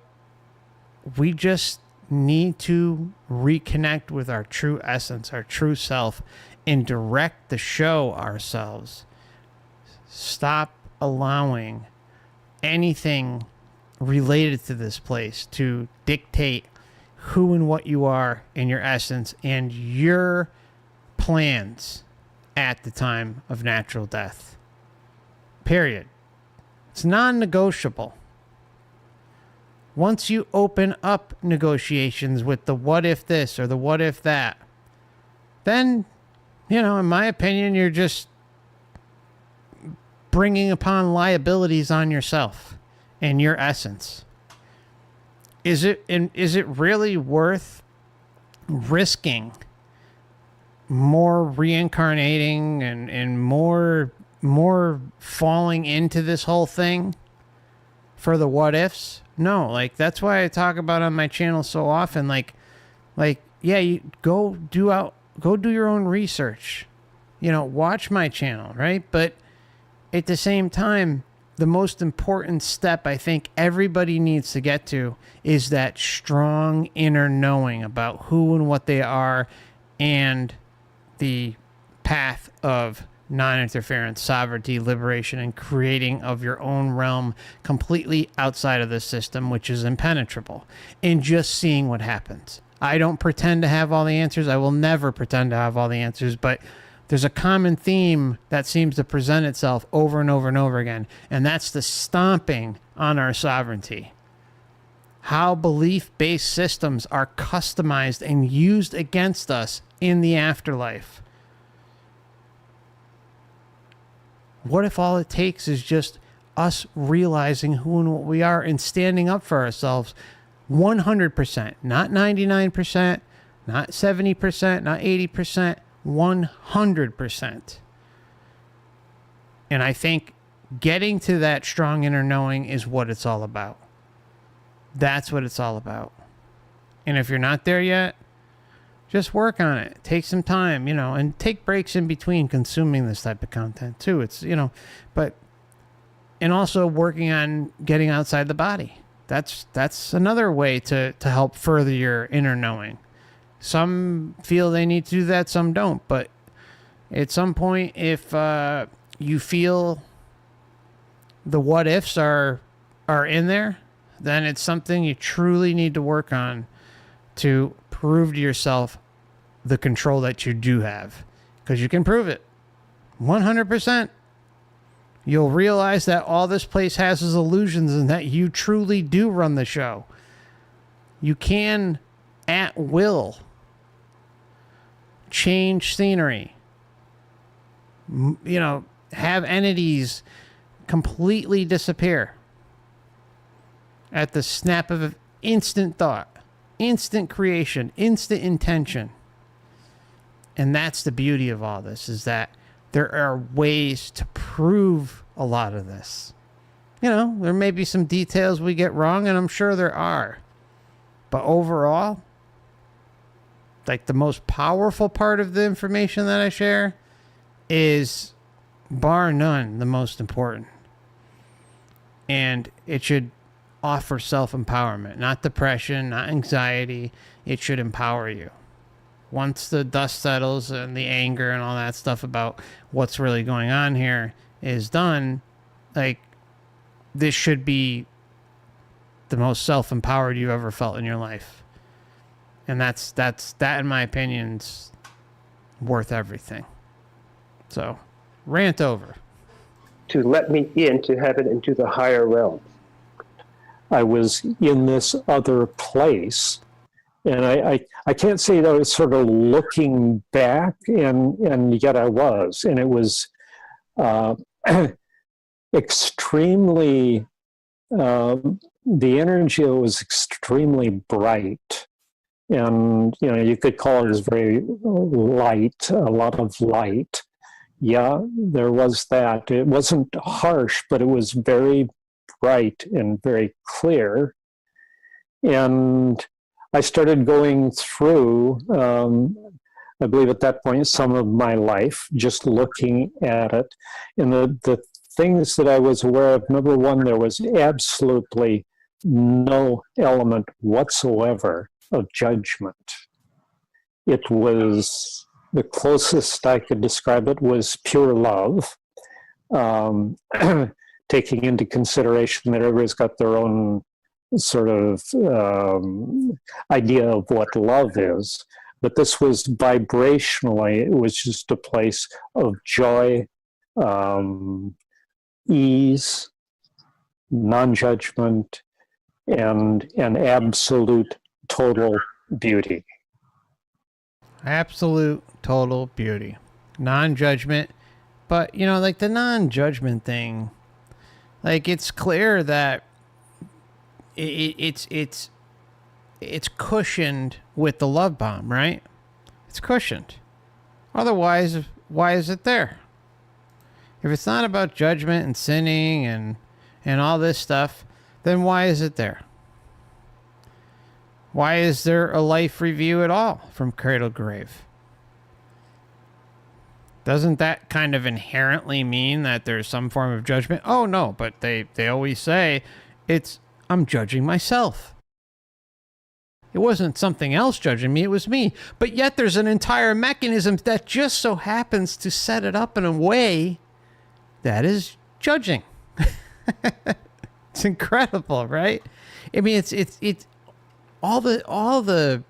we just need to reconnect with our true essence, our true self, and direct the show ourselves. Stop allowing anything related to this place to dictate who and what you are in your essence and your plans at the time of natural death. Period. It's non-negotiable. Once you open up negotiations with the what if this or the what if that, then, you know, in my opinion, you're just bringing upon liabilities on yourself and your essence. Is it really worth risking more reincarnating and more falling into this whole thing for the what ifs? No, like, that's why I talk about on my channel so often, like yeah, you go do your own research, you know, watch my channel, right? But at the same time, the most important step I think everybody needs to get to is that strong inner knowing about who and what they are and the path of non-interference, sovereignty, liberation, and creating of your own realm completely outside of the system, which is impenetrable, and just seeing what happens. I don't pretend to have all the answers. I will never pretend to have all the answers, but there's a common theme that seems to present itself over and over and over again, and that's the stomping on our sovereignty. How belief-based systems are customized and used against us in the afterlife. What if all it takes is just us realizing who and what we are and standing up for ourselves 100%, not 99%, not 70%, not 80%, 100%. And I think getting to that strong inner knowing is what it's all about. That's what it's all about. And if you're not there yet, just work on it. Take some time, you know, and take breaks in between consuming this type of content too. It's, you know, but, and also working on getting outside the body, That's another way to help further your inner knowing. Some feel they need to do that, some don't. But at some point, if you feel the what ifs are in there, then it's something you truly need to work on to prove to yourself the control that you do have. Because you can prove it 100%. You'll realize that all this place has is illusions and that you truly do run the show. You can, at will, change scenery. Have entities completely disappear at the snap of instant thought, instant creation, instant intention. And that's the beauty of all this, is that there are ways to prove a lot of this. There may be some details we get wrong, and I'm sure there are. But overall, like, the most powerful part of the information that I share is, bar none, the most important. And it should offer self-empowerment, not depression, not anxiety. It should empower you. Once the dust settles and the anger and all that stuff about what's really going on here is done, like, this should be the most self-empowered you've ever felt in your life. And that, in my opinion, is worth everything. So, rant over. To let me into heaven, into the higher realms. I was in this other place. And I can't say that I was sort of looking back, and yet I was. And it was extremely, the energy was extremely bright. And, you could call it as very light, a lot of light. Yeah, there was that. It wasn't harsh, but it was very bright and very clear. And I started going through, I believe at that point, some of my life, just looking at it. And the things that I was aware of, number one, there was absolutely no element whatsoever of judgment. It was, the closest I could describe it was pure love, taking into consideration that everybody's got their own sort of idea of what love is. But this was vibrationally, it was just a place of joy, ease, non-judgment, and an absolute total beauty. Absolute total beauty. Non-judgment. But, like, the non-judgment thing, like, it's clear that it's cushioned with the love bomb, right? It's cushioned. Otherwise, why is it there? If it's not about judgment and sinning and all this stuff, then why is it there? Why is there a life review at all from cradle to grave? Doesn't that kind of inherently mean that there's some form of judgment? Oh, no, but they always say I'm judging myself. It wasn't something else judging me, it was me. But yet there's an entire mechanism that just so happens to set it up in a way that is judging. It's incredible, right? I mean, it's all the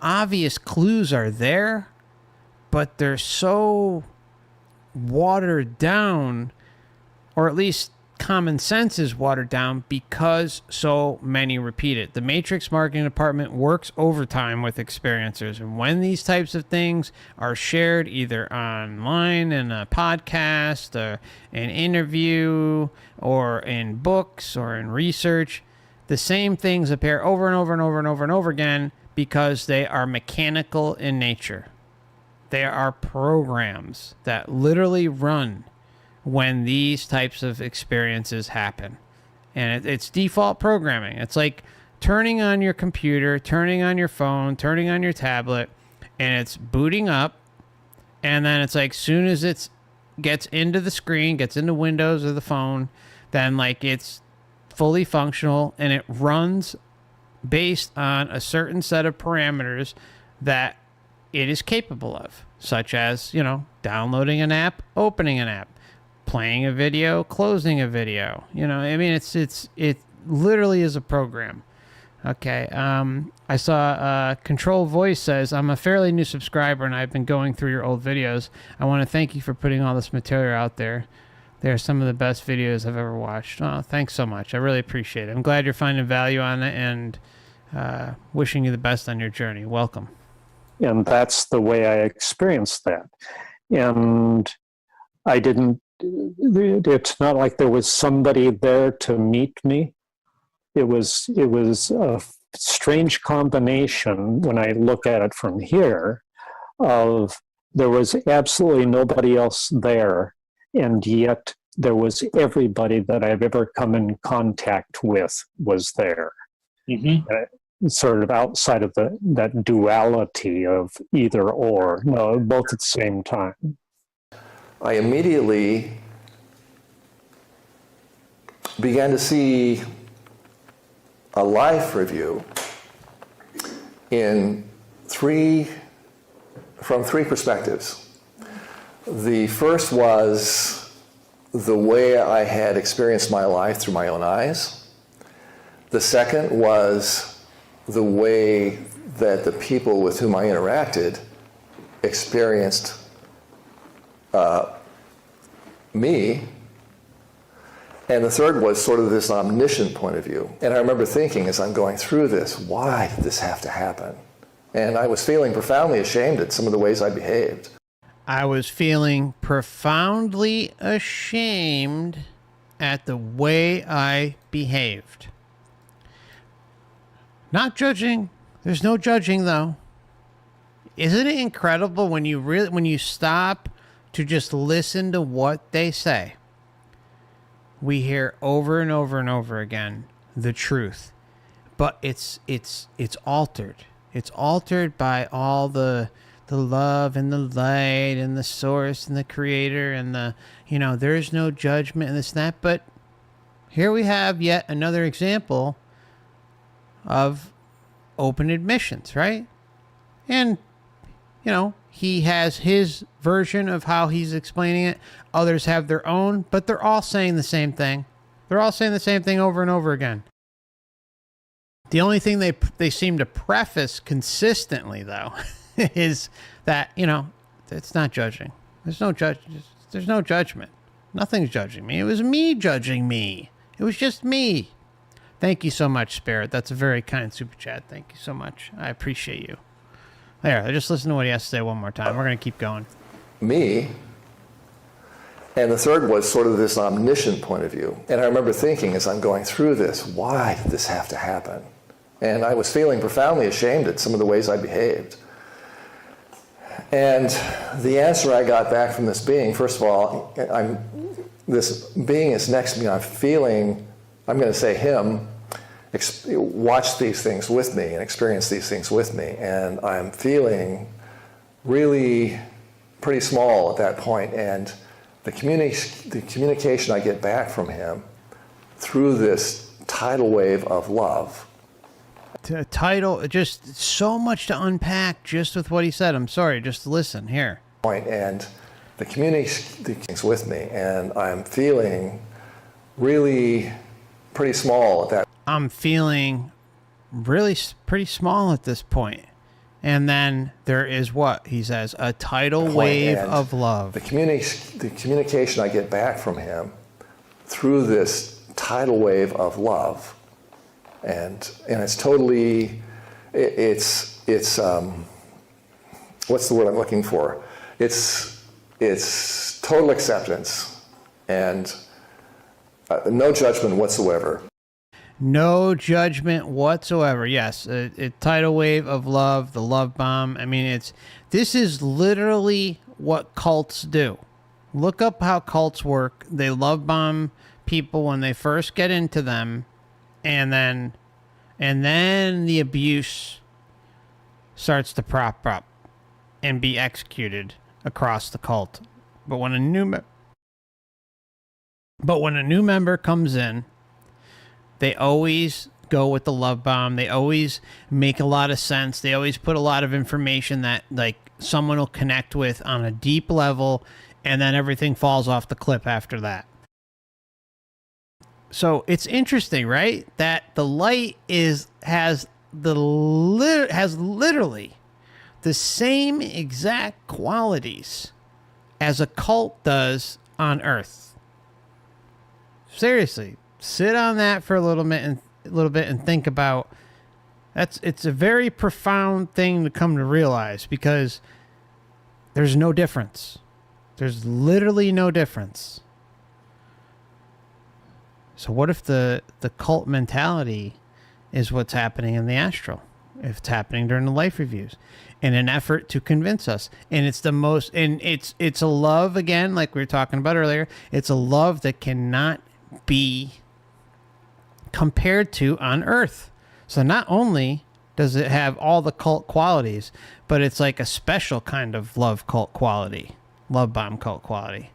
obvious clues are there, but they're so watered down, or at least common sense is watered down because so many repeat it. The Matrix marketing department works overtime with experiencers, and when these types of things are shared either online in a podcast or an interview or in books or in research, the same things appear over and over and over and over and over again because they are mechanical in nature. They are programs that literally run when these types of experiences happen. And it's default programming. It's like turning on your computer, turning on your phone, turning on your tablet, and it's booting up. And then it's like, soon as it gets into the screen, gets into Windows or the phone, then like it's fully functional, and it runs based on a certain set of parameters that it is capable of, such as, you know, downloading an app, opening an app, playing a video, closing a video. You know, I mean, it literally is a program. Okay. I saw Control Voice says, I'm a fairly new subscriber and I've been going through your old videos. I want to thank you for putting all this material out there. They're some of the best videos I've ever watched. Oh, thanks so much. I really appreciate it. I'm glad you're finding value on it, and wishing you the best on your journey. Welcome. And that's the way I experienced that. And I didn't, it's not like there was somebody there to meet me. It was a strange combination when I look at it from here of there was absolutely nobody else there, and yet there was everybody that I've ever come in contact with was there. Sort of outside of that duality of either or, no, both at the same time. I immediately began to see a life review from three perspectives. The first was the way I had experienced my life through my own eyes. The second was the way that the people with whom I interacted experienced me. And the third was sort of this omniscient point of view. And I remember thinking as I'm going through this, why did this have to happen? And I was feeling profoundly ashamed at some of the ways I behaved. I was feeling profoundly ashamed at the way I behaved. Not judging. There's no judging, though. Isn't it incredible when you stop to just listen to what they say? We hear over and over and over again the truth, but it's altered. It's altered by all the love and the light and the source and the creator and there's no judgment and this and that. But here we have yet another example of open admissions, right? And, he has his version of how he's explaining it. Others have their own, but they're all saying the same thing. They're all saying the same thing over and over again. The only thing they seem to preface consistently, though, is that, it's not judging. There's no judgment. Nothing's judging me. It was me judging me. It was just me. Thank you so much, Spirit. That's a very kind super chat. Thank you so much. I appreciate you. There, just listen to what he has to say one more time. We're going to keep going. Me. And the third was sort of this omniscient point of view. And I remember thinking as I'm going through this, why did this have to happen? And I was feeling profoundly ashamed at some of the ways I behaved. And the answer I got back from this being, first of all, this being is next to me. I'm feeling, I'm going to say him, watch these things with me and experience these things with me. And I'm feeling really pretty small at that point. And the communication I get back from him through this tidal wave of love. Title, just so much to unpack just with what he said. I'm sorry, just listen here. And the things with me, and I'm feeling really pretty small at that. I'm feeling really pretty small at this point. And then there is what he says, a tidal wave of love. The communication I get back from him through this tidal wave of love, and it's totally, it's what's the word I'm looking for? It's total acceptance and no judgment whatsoever. No judgment whatsoever. Yes, a tidal wave of love, the love bomb. I mean, this is literally what cults do. Look up how cults work. They love bomb people when they first get into them, and then the abuse starts to prop up and be executed across the cult. But when a new member comes in, They always go with the love bomb. They always make a lot of sense. They always put a lot of information that like someone will connect with on a deep level, and then everything falls off the cliff after that. So it's interesting, right? That the light has literally the same exact qualities as a cult does on Earth. Seriously, sit on that for a little bit and think about it's a very profound thing to come to realize, because there's no difference. There's literally no difference. So what if the cult mentality is what's happening in the astral? If it's happening during the life reviews in an effort to convince us. And it's the most, and it's a love, again, like we were talking about earlier, it's a love that cannot be compared to on Earth. So not only does it have all the cult qualities, but it's like a special kind of love cult quality, love bomb cult quality.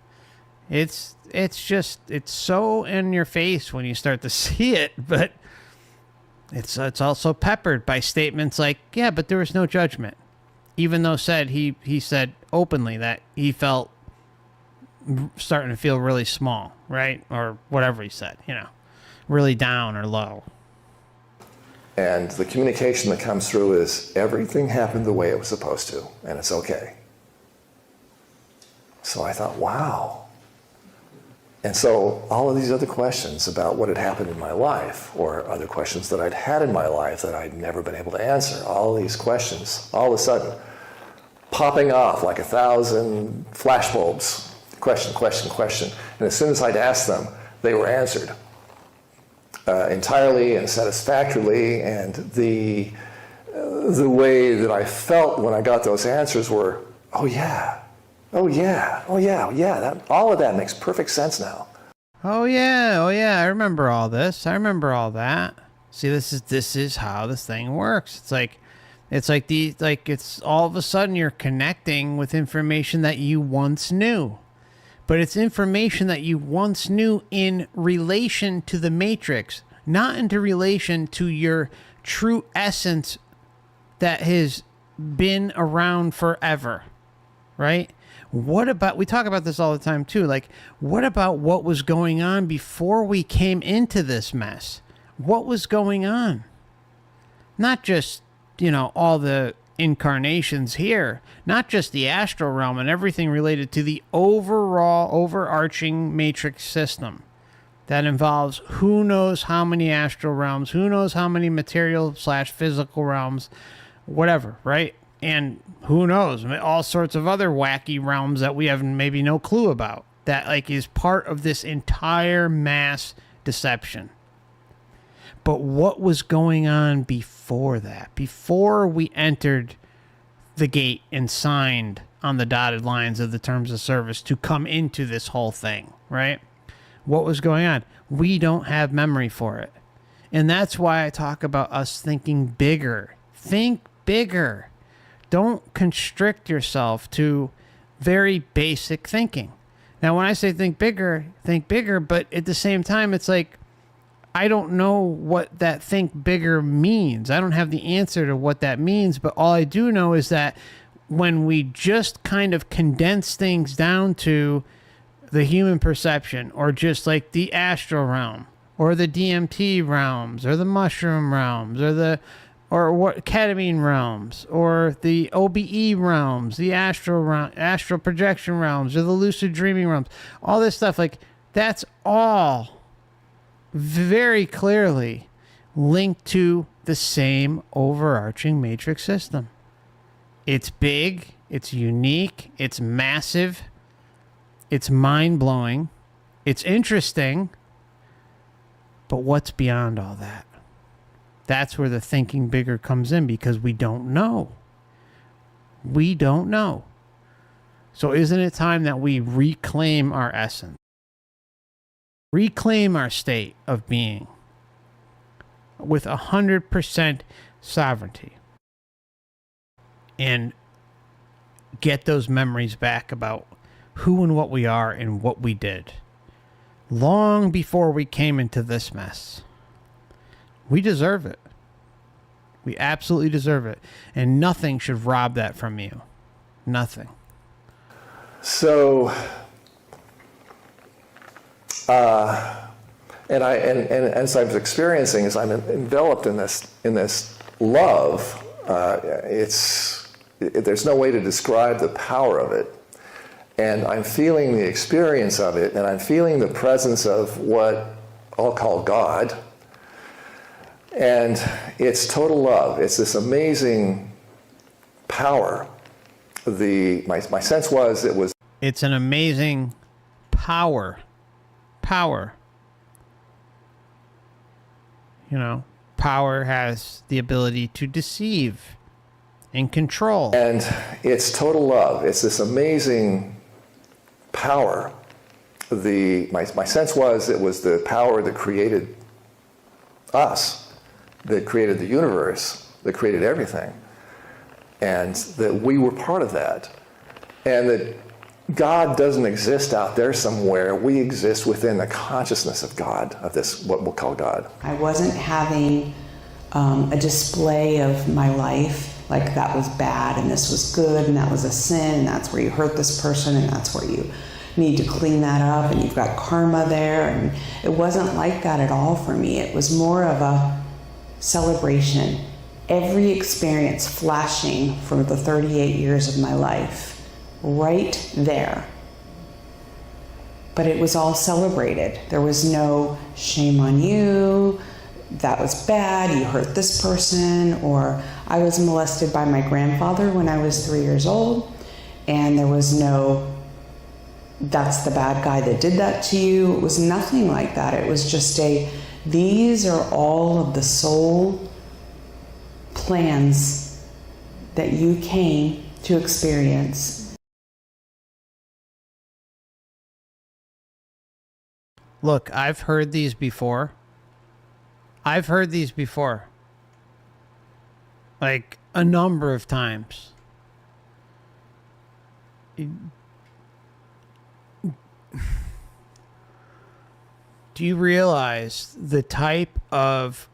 It's just, it's so in your face when you start to see it, but it's also peppered by statements like, yeah, but there was no judgment. Even though he said openly that he felt starting to feel really small, right? Or whatever he said, really down or low. And the communication that comes through is everything happened the way it was supposed to, and it's okay. So I thought, wow. And so all of these other questions about what had happened in my life, or other questions that I'd had in my life that I'd never been able to answer, all these questions, all of a sudden, popping off like 1,000 flashbulbs. Question. And as soon as I'd asked them, they were answered entirely and satisfactorily. And the way that I felt when I got those answers were, oh yeah, that, all of that makes perfect sense now. Oh yeah, I remember all this. I remember all that. See, this is how this thing works. It's all of a sudden you're connecting with information that you once knew. But it's information that you once knew in relation to the Matrix, not into relation to your true essence that has been around forever, right? What about, we talk about this all the time too, like, what about what was going on before we came into this mess? What was going on? Not just, all the incarnations here, not just the astral realm and everything related to the overall overarching matrix system that involves who knows how many astral realms, who knows how many material/physical realms, whatever, right? And who knows, all sorts of other wacky realms that we have maybe no clue about, that like is part of this entire mass deception. But what was going on before that? Before we entered the gate and signed on the dotted lines of the terms of service to come into this whole thing, right? What was going on? We don't have memory for it. And that's why I talk about us thinking bigger. Think bigger. Don't constrict yourself to very basic thinking. Now, when I say think bigger, but at the same time, it's like, I don't know what that think bigger means. I don't have the answer to what that means, but all I do know is that when we just kind of condense things down to the human perception, or just like the astral realm, or the DMT realms, or the mushroom realms, or what ketamine realms, or the OBE realms, the astral projection realms, or the lucid dreaming realms, all this stuff, like that's all very clearly linked to the same overarching matrix system. It's big, it's unique, it's massive, it's mind-blowing, it's interesting, but what's beyond all that? That's where the thinking bigger comes in, because we don't know. We don't know. So isn't it time that we reclaim our essence? Reclaim our state of being with 100% sovereignty, and get those memories back about who and what we are and what we did long before we came into this mess. We deserve it. We absolutely deserve it. And nothing should rob that from you. Nothing. So, and as I was experiencing, as I'm enveloped in this love, there's no way to describe the power of it. And I'm feeling the experience of it, and I'm feeling the presence of what I'll call God. And it's total love. It's this amazing power. My sense was it was. It's an amazing power. Power. You know, power has the ability to deceive and control. And it's total love. It's this amazing power. My sense was it was the power that created us, that created the universe, that created everything, and that we were part of that, and that God doesn't exist out there somewhere. We exist within the consciousness of God, of this, what we'll call God. I wasn't having a display of my life like that was bad and this was good and that was a sin and that's where you hurt this person and that's where you need to clean that up and you've got karma there. And it wasn't like that at all for me. It was more of a celebration. Every experience flashing for the 38 years of my life right there. But it was all celebrated. There was no shame on you, that was bad, you hurt this person, or I was molested by my grandfather when I was 3 years old, and there was no, that's the bad guy that did that to you. It was nothing like that. It was just these are all of the soul plans that you came to experience. Look, I've heard these before. Like a number of times. Do you realize the type of...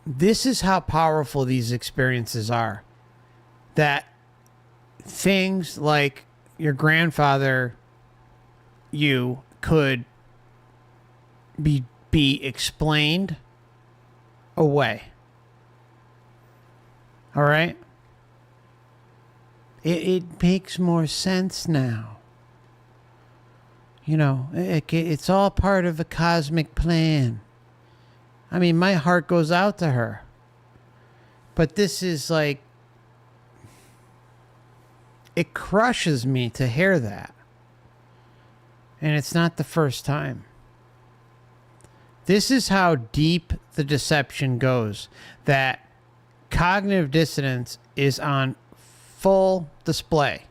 This is how powerful these experiences are. That things like your grandfather, you could be explained away. All right? It makes more sense now. You know, it's all part of a cosmic plan. I mean, my heart goes out to her. But this is like... It crushes me to hear that. And it's not the first time. This is how deep the deception goes. That cognitive dissonance is on full display.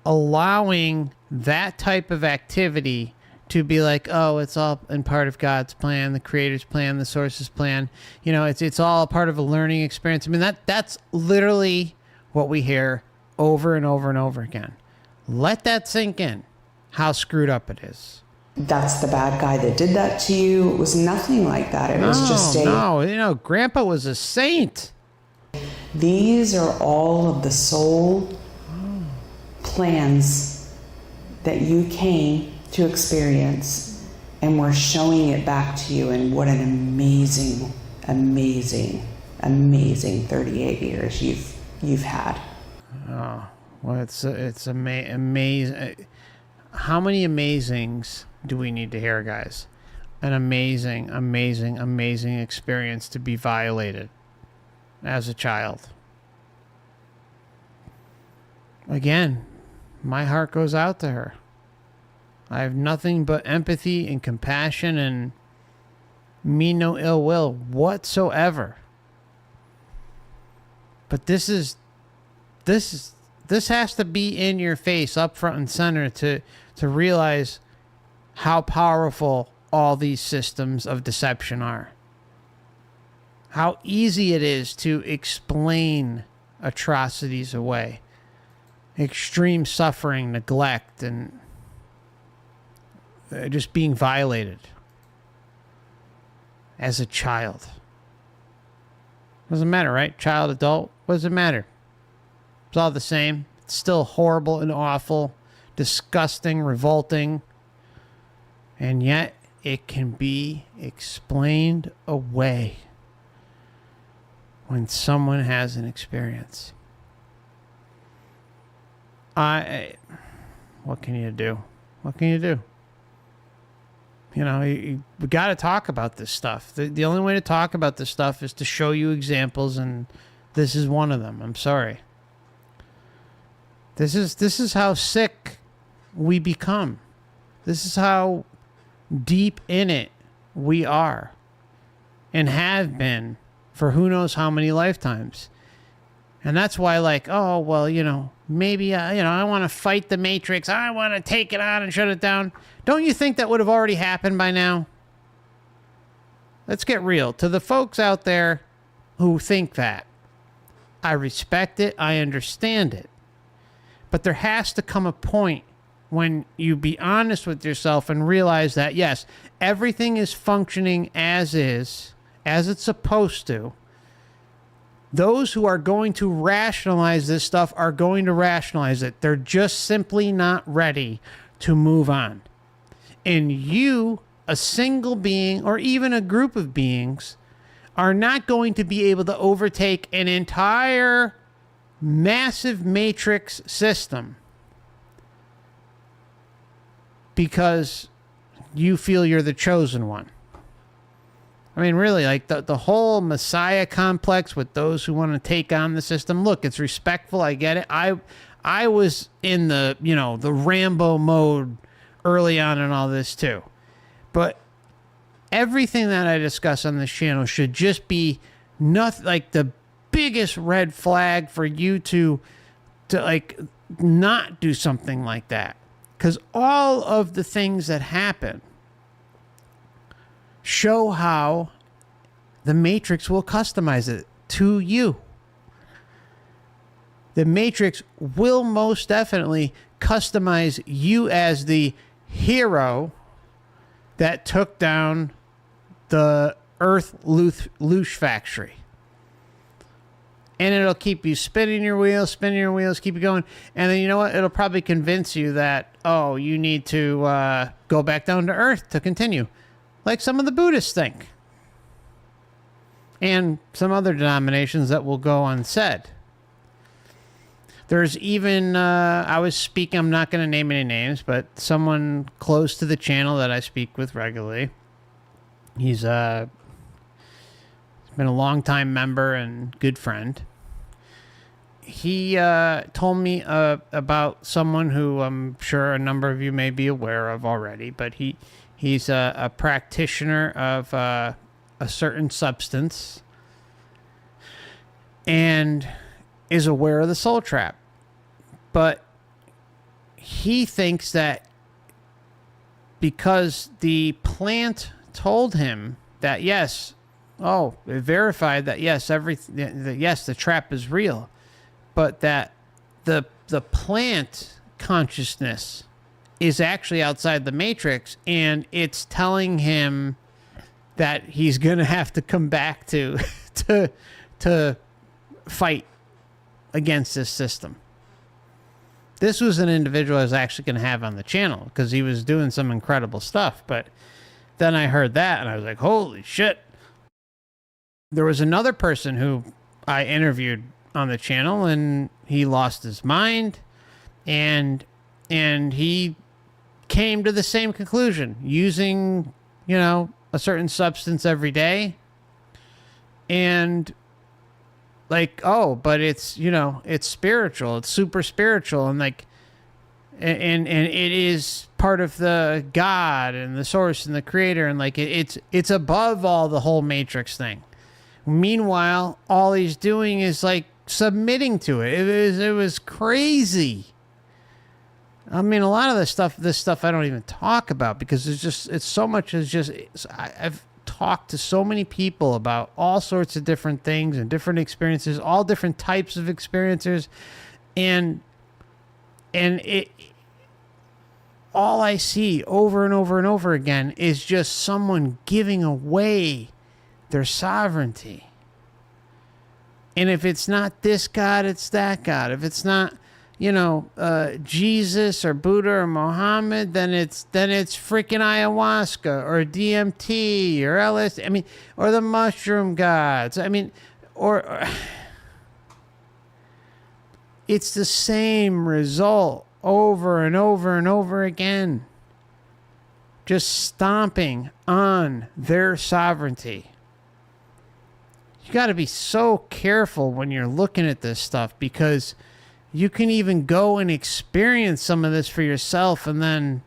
Allowing that type of activity to be like, oh, it's all in part of God's plan, the Creator's plan, the Source's plan. You know, it's all part of a learning experience. I mean, that's literally what we hear over and over and over again. Let that sink in, how screwed up it is. That's the bad guy that did that to you. It was nothing like that. It was just No, you know, Grandpa was a saint. These are all of the soul plans that you came to experience, and we're showing it back to you. And what an amazing, amazing, amazing 38 years you've had. Oh, well, it's amazing. How many amazings do we need to hear, guys? An amazing, amazing, amazing experience to be violated as a child. Again, my heart goes out to her. I have nothing but empathy and compassion and mean no ill will whatsoever. But this has to be in your face, up front and center, to realize how powerful all these systems of deception are. How easy it is to explain atrocities away. Extreme suffering, neglect, and just being violated. as a child. Doesn't matter, right? Child, adult, what does it matter? It's all the same. It's still horrible and awful, disgusting, revolting, and yet it can be explained away when someone has an experience. What can you do? What can you do? You know, we got to talk about this stuff. The only way to talk about this stuff is to show you examples, and this is one of them. I'm sorry. This is how sick we become. This is how deep in it we are and have been for who knows how many lifetimes. And that's why, like, oh, well, you know, maybe, I want to fight the Matrix. I want to take it on and shut it down. Don't you think that would have already happened by now? Let's get real. To the folks out there who think that, I respect it. I understand it. But there has to come a point when you be honest with yourself and realize that, yes, everything is functioning as is, as it's supposed to. Those who are going to rationalize this stuff are going to rationalize it. They're just simply not ready to move on. And you, a single being, or even a group of beings, are not going to be able to overtake an entire massive matrix system because you feel you're the chosen one. I mean, really, like the whole Messiah complex with those who want to take on the system. Look, it's respectful. I get it. I was in the Rambo mode early on in all this too. But everything that I discuss on this channel should just be nothing like the biggest red flag for you to like not do something like that. Because all of the things that happen show how the Matrix will customize it to you. The Matrix will most definitely customize you as the hero that took down the Earth Loosh factory. And it'll keep you spinning your wheels, keep you going. And then you know what? It'll probably convince you that, oh, you need to go back down to Earth to continue. Like some of the Buddhists think. And some other denominations that will go unsaid. There's even, I was speaking, I'm not going to name any names, but someone close to the channel that I speak with regularly. He's been a longtime member and good friend. He told me about someone who I'm sure a number of you may be aware of already, but he's a practitioner of a certain substance and is aware of the soul trap. But he thinks that because the plant told him that, yes, it verified that, yes, yes, the trap is real, but that the plant consciousness is actually outside the Matrix, and it's telling him that he's going to have to come back to fight against this system. This was an individual I was actually going to have on the channel because he was doing some incredible stuff. But then I heard that and I was like, holy shit. There was another person who I interviewed on the channel and he lost his mind and he came to the same conclusion using, a certain substance every day. And like, oh, but it's, it's spiritual. It's super spiritual. And like, and it is part of the God and the source and the creator. And like, it's above all the whole Matrix thing. Meanwhile, all he's doing is like submitting to it. It was crazy. I mean, a lot of this stuff I don't even talk about because it's so much as just, I've talked to so many people about all sorts of different things and different experiences, all different types of experiences. And it, all I see over and over and over again is just someone giving away their sovereignty. And if it's not this God, it's that God. If it's not, Jesus or Buddha or Muhammad, then it's freaking ayahuasca or DMT or LSD. Or the mushroom gods. Or it's the same result over and over and over again. Just stomping on their sovereignty. You got to be so careful when you're looking at this stuff, because you can even go and experience some of this for yourself and then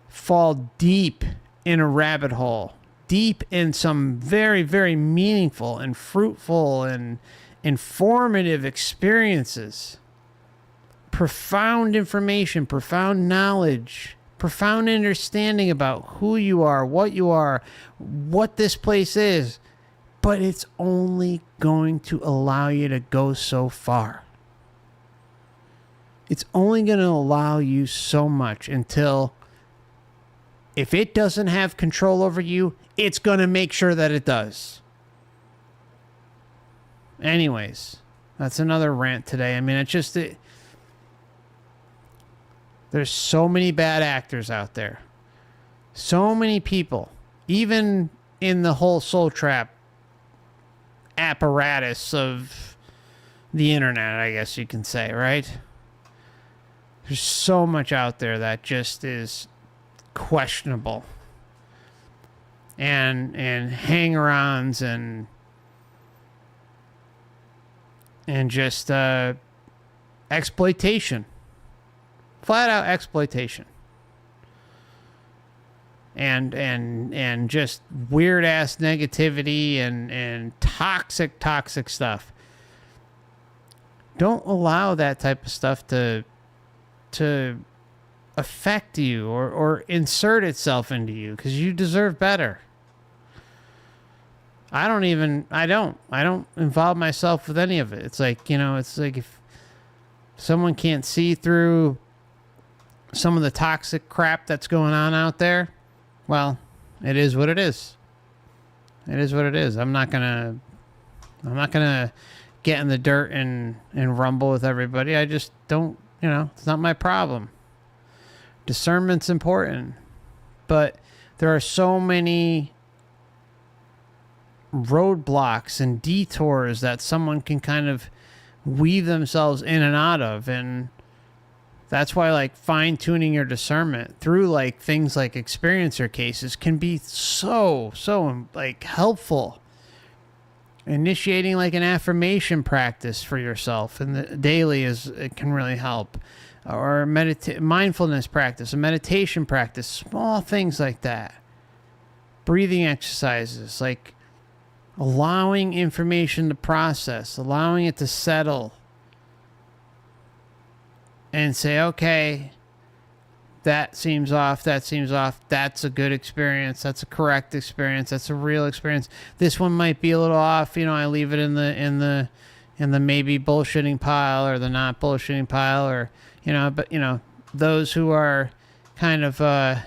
fall deep in a rabbit hole, deep in some very, very meaningful and fruitful and informative experiences. Profound information, profound knowledge, profound understanding about who you are, what this place is. But it's only going to allow you to go so far. It's only going to allow you so much until, if it doesn't have control over you, it's going to make sure that it does. Anyways, that's another rant today. There's so many bad actors out there. So many people, even in the whole Soul Trap apparatus of the internet, I guess you can say, right? There's so much out there that just is questionable. And hang-arounds and just exploitation. Flat out exploitation. And just weird ass negativity and toxic stuff. Don't allow that type of stuff to affect you or insert itself into you, because you deserve better. I don't involve myself with any of it. It's like, if someone can't see through some of the toxic crap that's going on out there, well, it is what it is. It is what it is. I'm not gonna get in the dirt and rumble with everybody. I just don't, it's not my problem. Discernment's important, but there are so many roadblocks and detours that someone can kind of weave themselves in and out of, and that's why fine-tuning your discernment through things like experiencer cases can be so helpful. Initiating an affirmation practice for yourself and the daily it can really help, or mindfulness practice, a meditation practice, small things like that. Breathing exercises, allowing information to process, allowing it to settle, and say, okay, that seems off, that's a good experience, that's a correct experience, that's a real experience. This one might be a little off, I leave it in the maybe bullshitting pile or the not bullshitting pile, or but those who are kind of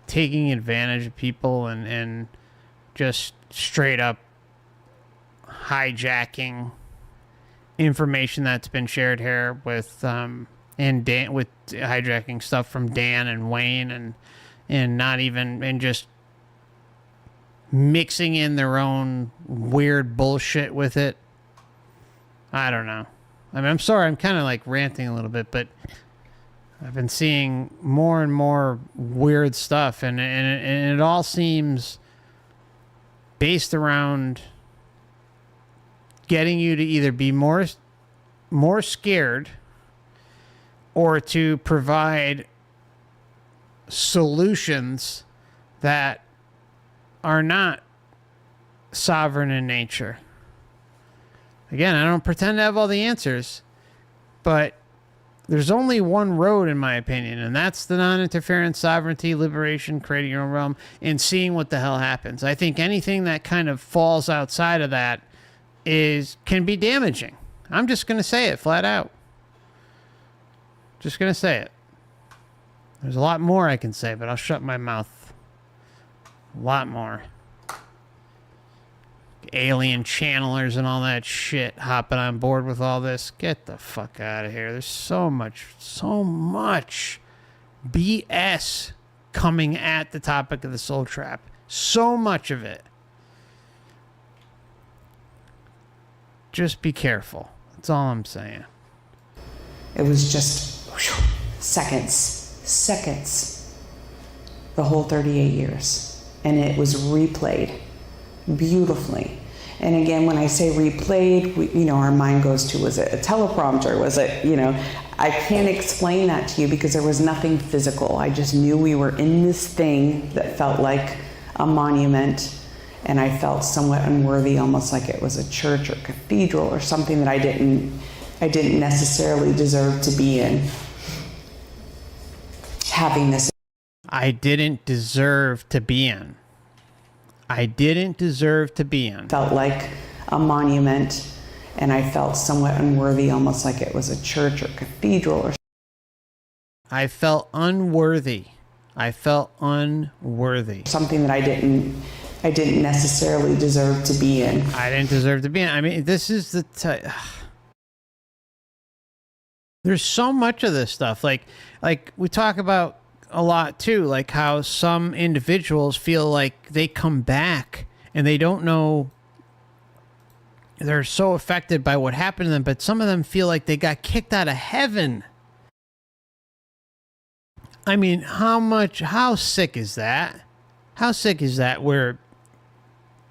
taking advantage of people and just straight up hijacking information that's been shared here with Dan, with hijacking stuff from Dan and Wayne, and not even, and just mixing in their own weird bullshit with it. I don't know. I'm sorry, I'm kind of ranting a little bit, but I've been seeing more and more weird stuff, and it all seems based around getting you to either be more scared or to provide solutions that are not sovereign in nature. Again, I don't pretend to have all the answers, but there's only one road, in my opinion, and that's the non-interference, sovereignty, liberation, creating your own realm, and seeing what the hell happens. I think anything that kind of falls outside of that can be damaging. I'm just going to say it flat out. Just going to say it. There's a lot more I can say, but I'll shut my mouth. A lot more. Alien channelers and all that shit hopping on board with all this. Get the fuck out of here. There's so much BS coming at the topic of the soul trap. So much of it. Just be careful. That's all I'm saying. It was just seconds, the whole 38 years. And it was replayed beautifully. And again, when I say replayed, our mind goes to, was it a teleprompter? Was it, I can't explain that to you because there was nothing physical. I just knew we were in this thing that felt like a monument, and I felt somewhat unworthy, almost like it was a church or cathedral or something that I didn't necessarily deserve to be in. Having this. I didn't deserve to be in. Felt like a monument, and I felt somewhat unworthy, almost like it was a church or cathedral or. I felt unworthy. Something that I didn't necessarily deserve to be in. I didn't deserve to be in. I mean, this is the there's so much of this stuff. Like we talk about a lot too, like how some individuals feel like they come back and they don't know, they're so affected by what happened to them, but some of them feel like they got kicked out of heaven. I mean, how sick is that? How sick is that where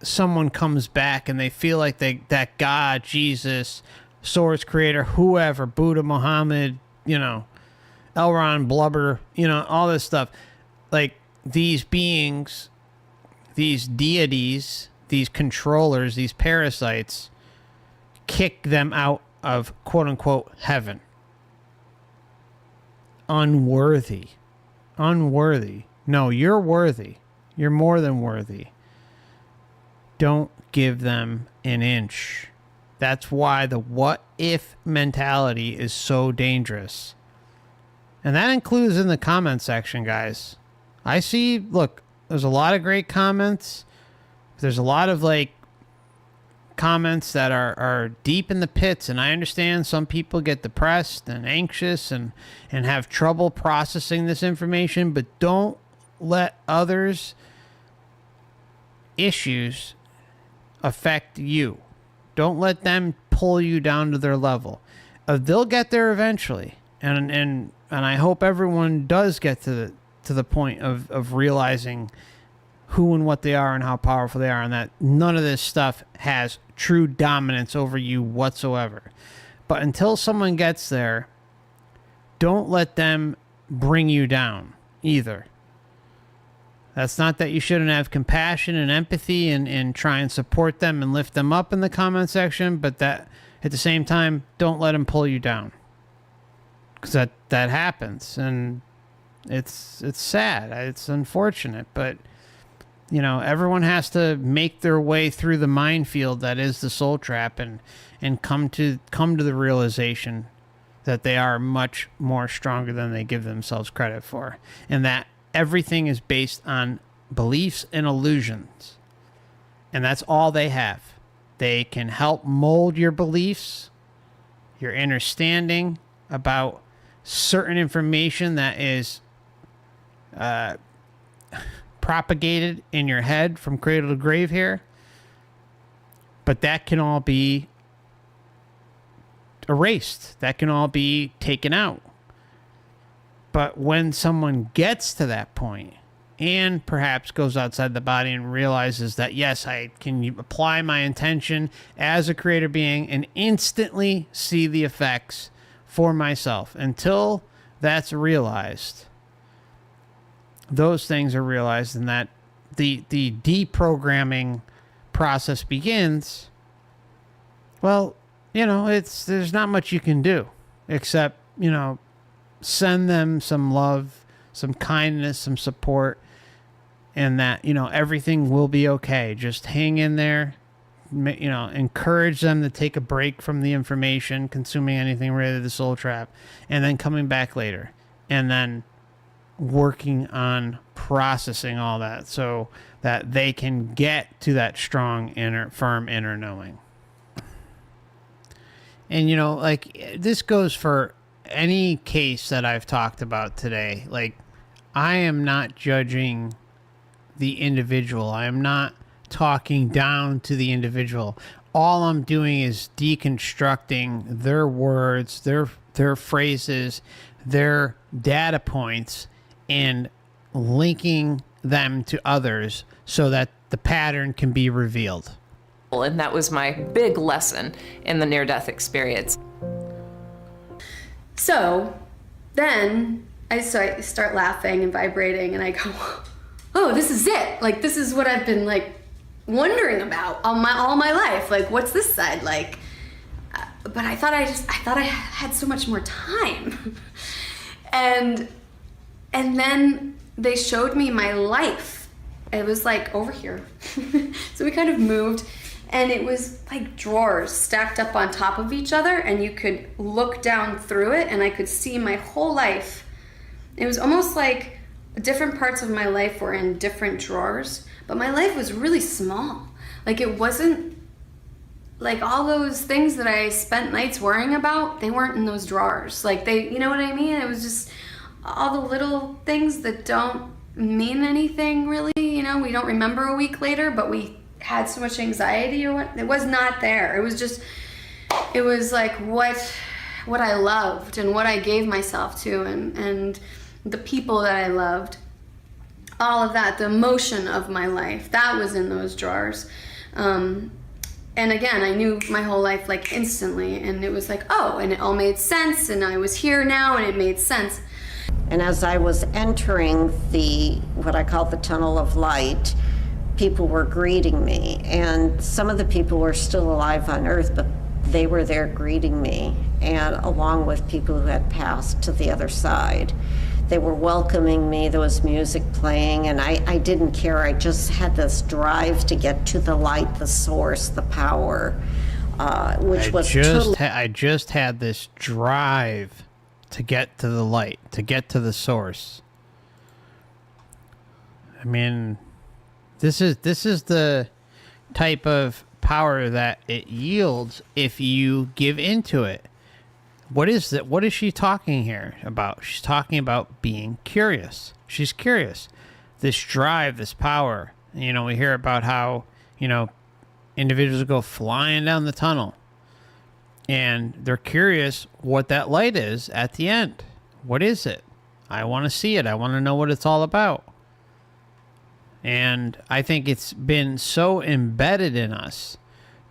someone comes back and they feel like that God, Jesus, source creator, whoever, Buddha, Muhammad, Elron, Blubber, all this stuff, like these beings, these deities, these controllers, these parasites, kick them out of quote unquote heaven. Unworthy. No, you're worthy. You're more than worthy. Don't give them an inch. That's why the what if mentality is so dangerous. And that includes in the comment section, guys. I see, look, there's a lot of great comments. There's a lot of comments that are deep in the pits, and I understand some people get depressed and anxious and have trouble processing this information, but don't let others' issues affect you. Don't let them pull you down to their level. They'll get there eventually, and I hope everyone does get to the point of realizing who and what they are and how powerful they are, and that none of this stuff has true dominance over you whatsoever. But until someone gets there, don't let them bring you down either. That's not that you shouldn't have compassion and empathy and try and support them and lift them up in the comment section, but that at the same time, don't let them pull you down. Because that happens, and it's sad. It's unfortunate, but everyone has to make their way through the minefield that is the soul trap and come to the realization that they are much more stronger than they give themselves credit for, and that everything is based on beliefs and illusions, and that's all they have. They can help mold your beliefs, your understanding about certain information that is propagated in your head from cradle to grave here, but that can all be erased. That can all be taken out. But when someone gets to that point and perhaps goes outside the body and realizes that, yes, I can apply my intention as a creator being and instantly see the effects for myself, until that's realized, those things are realized, and that the deprogramming process begins, well, there's not much you can do except, send them some love, some kindness, some support, and that, everything will be okay. Just hang in there, encourage them to take a break from the information, consuming anything related to the soul trap, and then coming back later, and then working on processing all that so that they can get to that strong firm inner knowing. And, you know, like, this goes for any case that I've talked about today. Like, I am not judging the individual. I am not talking down to the individual. All I'm doing is deconstructing their words, their phrases, their data points, and linking them to others so that the pattern can be revealed. And that was my big lesson in the near-death experience. So then I start laughing and vibrating, and I go, oh, this is it. Like, this is what I've been, like, wondering about all my life. Like, what's this side like? But I thought I had so much more time. and then they showed me my life. It was like over here. So we kind of moved, and it was like drawers stacked up on top of each other, and you could look down through it, and I could see my whole life. It was almost like different parts of my life were in different drawers, but my life was really small. Like, it wasn't like all those things that I spent nights worrying about, they weren't in those drawers. Like, they, you know what I mean? It was just all the little things that don't mean anything really, you know, we don't remember a week later, but we had so much anxiety or what, it was not there. It was just, it was like what I loved and what I gave myself to, and the people that I loved, all of that, the emotion of my life, that was in those drawers. And again, I knew my whole life like instantly, and it was like, oh, and it all made sense, and I was here now, and it made sense. And as I was entering what I call the tunnel of light, people were greeting me, and some of the people were still alive on Earth, but they were there greeting me, and along with people who had passed to the other side. They were welcoming me, there was music playing, and I didn't care. I just had this drive to get to the light, the source, the power, which was totally... I just had this drive to get to the light, to get to the source. I mean, this is the type of power that it yields if you give into it. What is that? What is she talking here about? She's talking about being curious. She's curious. This drive, this power. You know, we hear about how, you know, individuals go flying down the tunnel, and they're curious what that light is at the end. What is it? I want to see it. I want to know what it's all about. And I think it's been so embedded in us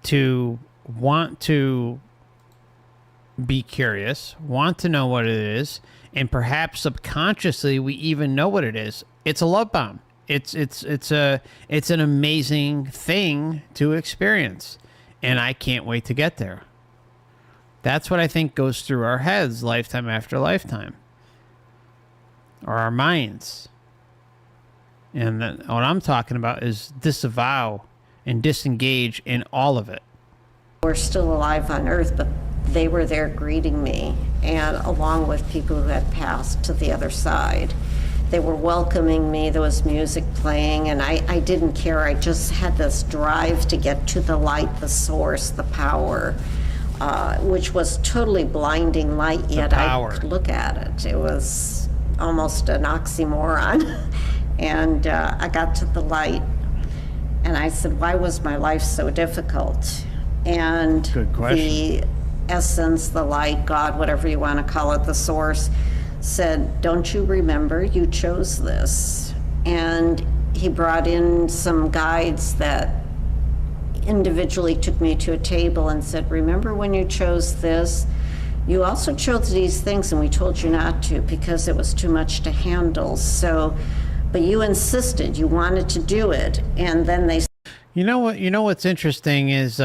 to want to be curious, want to know what it is, and perhaps subconsciously we even know what it is. It's a love bomb. It's an amazing thing to experience, and I can't wait to get there. That's what I think goes through our heads lifetime after lifetime, or our minds. And then what I'm talking about is disavow and disengage in all of it. We're still alive on Earth, but they were there greeting me, and along with people who had passed to the other side. They were welcoming me, there was music playing, and I didn't care. I just had this drive to get to the light, the source, the power, which was totally blinding light, yet I could look at it. It was almost an oxymoron. And I got to the light, and I said, why was my life so difficult? And good question. The essence, the light, God, whatever you want to call it, the source, said, don't you remember you chose this? And he brought in some guides that individually took me to a table and said, remember when you chose this? You also chose these things, and we told you not to because it was too much to handle. So, but you insisted, you wanted to do it, and then they... You know what's interesting is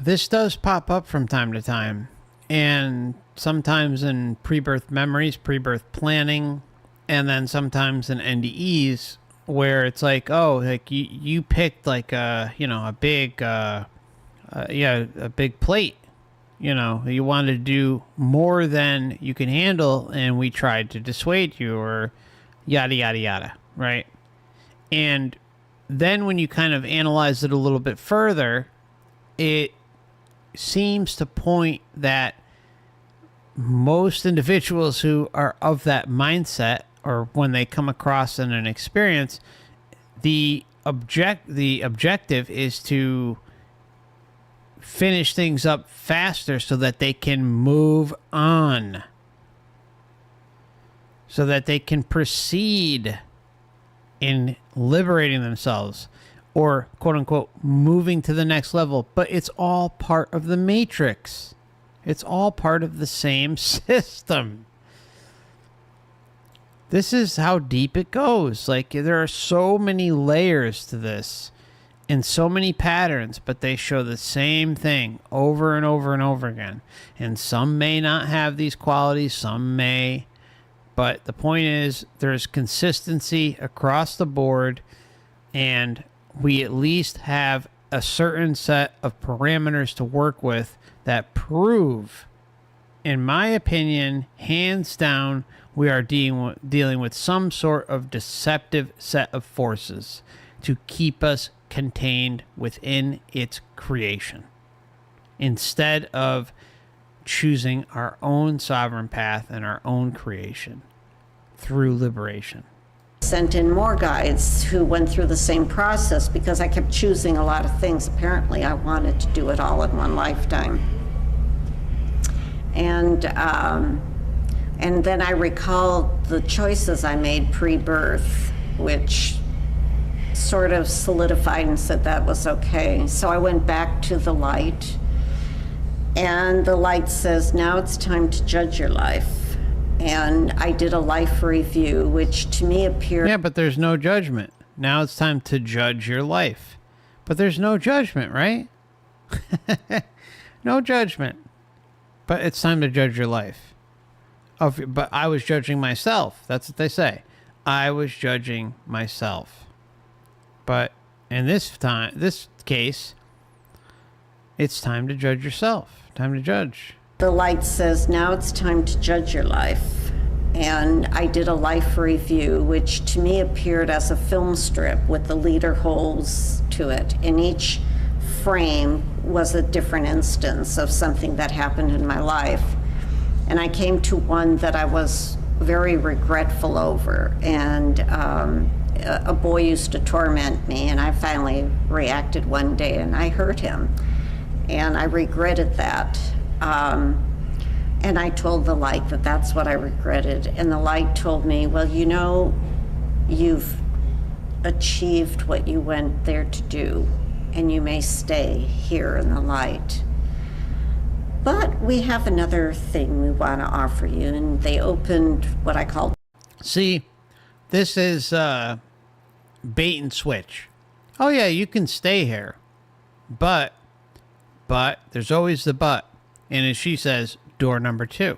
this does pop up from time to time, and sometimes in pre-birth memories, pre-birth planning, and then sometimes in NDEs where it's like, oh, like you picked like a big plate. You know, you wanted to do more than you can handle, and we tried to dissuade you, or yada, yada, yada, right? And then when you kind of analyze it a little bit further, it seems to point that most individuals who are of that mindset, or when they come across in an experience, the objective is to finish things up faster so that they can move on, so that they can proceed in liberating themselves, or quote unquote moving to the next level. But it's all part of the matrix. It's all part of the same system. This is how deep it goes. Like, there are so many layers to this and so many patterns, but they show the same thing over and over and over again. And some may not have these qualities, some may. But the point is, there's consistency across the board, and we at least have a certain set of parameters to work with that prove, in my opinion, hands down, we are dealing with some sort of deceptive set of forces to keep us contained within its creation, instead of choosing our own sovereign path and our own creation through liberation. Sent in more guides who went through the same process because I kept choosing a lot of things. Apparently, I wanted to do it all in one lifetime. And then I recalled the choices I made pre-birth, which sort of solidified and said that was okay. So I went back to the light, and the light says, now it's time to judge your life. And I did a life review, which to me appeared... Yeah, but there's no judgment. Now it's time to judge your life. But there's no judgment, right? No judgment. But it's time to judge your life. But I was judging myself. That's what they say. I was judging myself. But in this case, it's time to judge yourself. Time to judge. The light says, now it's time to judge your life. And I did a life review, which to me appeared as a film strip with the leader holes to it. And each frame was a different instance of something that happened in my life. And I came to one that I was very regretful over. And a boy used to torment me, and I finally reacted one day and I hurt him. And I regretted that. And I told the light that that's what I regretted. And the light told me, well, you know, you've achieved what you went there to do, and you may stay here in the light. But we have another thing we want to offer you. And they opened what I call... See, this is bait and switch. Oh, yeah, you can stay here. But there's always the but. And as she says, door number 2.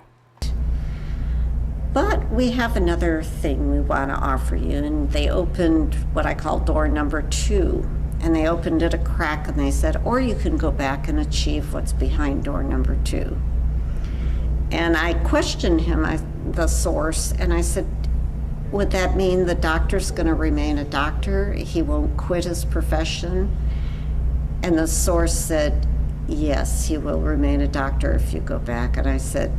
But we have another thing we want to offer you. And they opened what I call door number 2. And they opened it a crack and they said, or you can go back and achieve what's behind door number 2. And I questioned him, the source, and I said, would that mean the doctor's going to remain a doctor? He won't quit his profession? And the source said, yes, he will remain a doctor if you go back. And I said,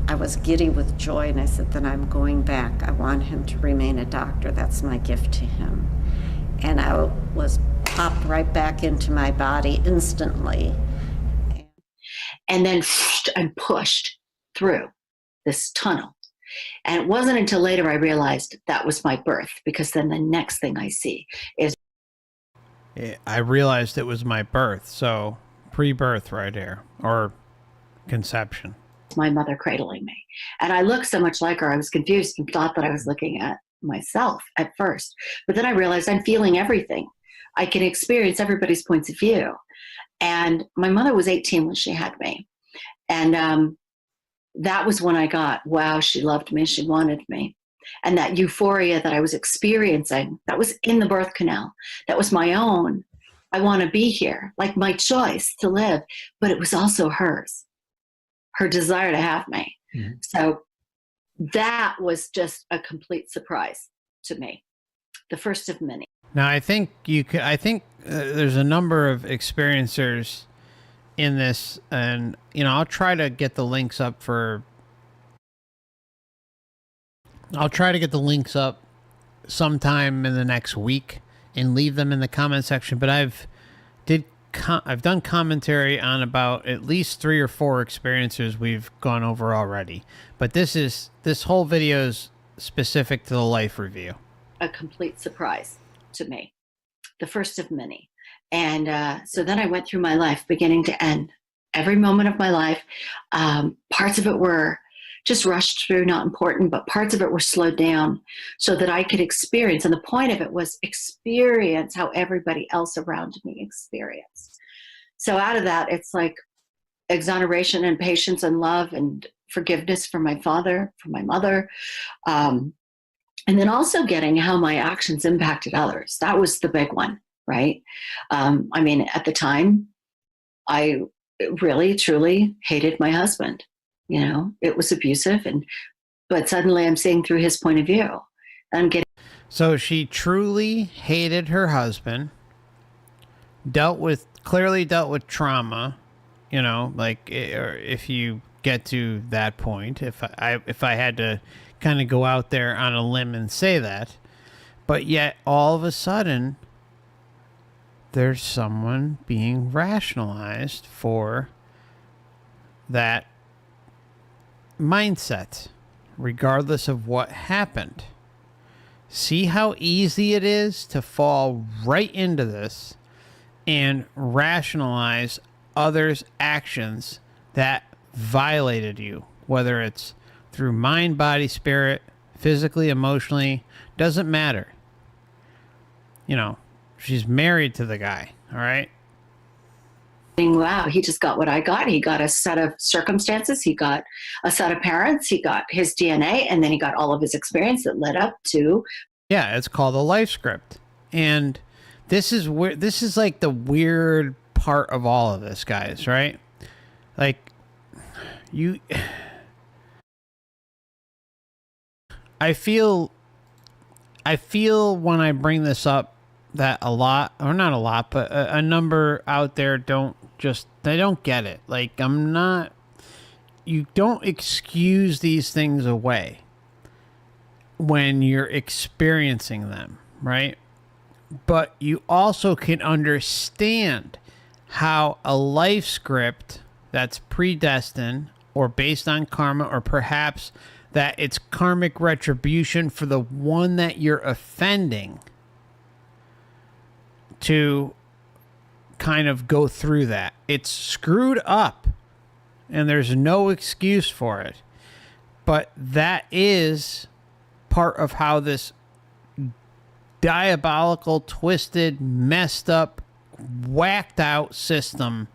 I was giddy with joy, and I said, then I'm going back. I want him to remain a doctor. That's my gift to him. And I was popped right back into my body instantly. And then I'm pushed through this tunnel. And it wasn't until later I realized that was my birth, because then the next thing I see is... I realized it was my birth, so pre-birth right here, or conception. My mother cradling me. And I looked so much like her, I was confused and thought that I was looking at myself at first. But then I realized I'm feeling everything. I can experience everybody's points of view. And my mother was 18 when she had me. And that was when I got, wow, she loved me, she wanted me. And that euphoria that I was experiencing, that was in the birth canal. That was my own. I want to be here, like my choice to live. But it was also hers, her desire to have me. Mm-hmm. So that was just a complete surprise to me. The first of many. Now, I think there's a number of experiencers in this, and I'll try to get the links up sometime in the next week and leave them in the comment section. But I've done commentary on about at least 3 or 4 experiencers we've gone over already. But this whole video is specific to the life review. A complete surprise to me, the first of many. And so then I went through my life beginning to end, every moment of my life. Parts of it were just rushed through, not important, but parts of it were slowed down so that I could experience. And the point of it was experience how everybody else around me experienced. So out of that, it's like exoneration and patience and love and forgiveness from my father, from my mother. And then also getting how my actions impacted others. That was the big one, right? I mean, at the time, I really, truly hated my husband. It was abusive, but suddenly I'm seeing through his point of view. So she truly hated her husband, clearly dealt with trauma, or if you get to that point, if I had to kind of go out there on a limb and say that, but yet all of a sudden there's someone being rationalized for that mindset, regardless of what happened. See how easy it is to fall right into this and rationalize others' actions that violated you, whether it's through mind, body, spirit, physically, emotionally, doesn't matter. She's married to the guy, all right? Wow, he just got what I got. He got a set of circumstances. He got a set of parents. He got his DNA, and then he got all of his experience that led up to. Yeah, it's called a life script. And this is like the weird part of all of this, guys, right? Like, I feel when I bring this up that a lot, or not a lot, but a number out there they don't get it. Like, you don't excuse these things away when you're experiencing them, right? But you also can understand how a life script that's predestined or based on karma, or perhaps that it's karmic retribution for the one that you're offending, to kind of go through that. It's screwed up and there's no excuse for it. But that is part of how this diabolical, twisted, messed up, whacked out system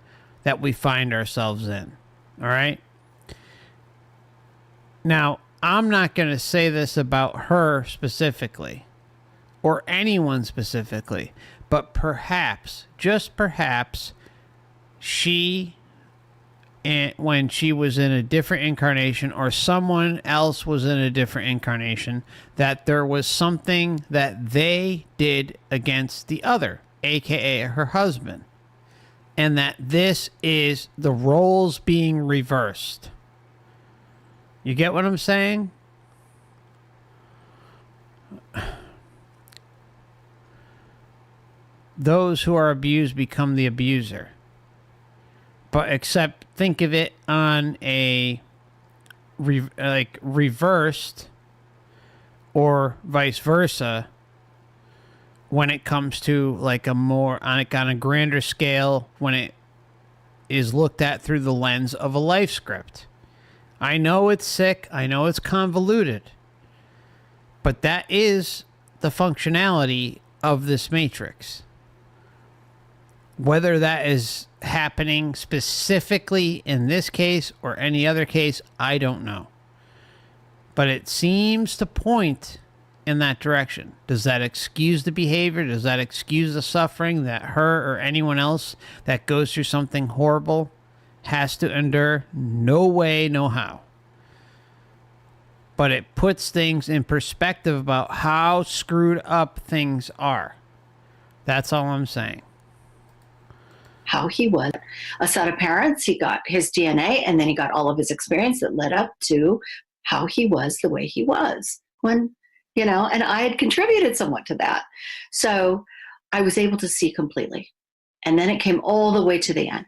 that we find ourselves in. All right? Now, I'm not going to say this about her specifically or anyone specifically, but perhaps, just perhaps, when she was in a different incarnation, or someone else was in a different incarnation, that there was something that they did against the other, aka her husband, and that this is the roles being reversed. You get what I'm saying? Those who are abused become the abuser. But except think of it on a reversed or vice versa when it comes to like a more on a grander scale, when it is looked at through the lens of a life script. I know it's sick, I know it's convoluted, but that is the functionality of this matrix. Whether that is happening specifically in this case or any other case, I don't know. But it seems to point in that direction. Does that excuse the behavior? Does that excuse the suffering that her or anyone else that goes through something horrible has to endure? No way, no how. but it puts things in perspective about how screwed up things are. That's all I'm saying. How he was a set of parents, he got his DNA, and then he got all of his experience that led up to how he was the way he was when, and I had contributed somewhat to that. So I was able to see completely. And then it came all the way to the end.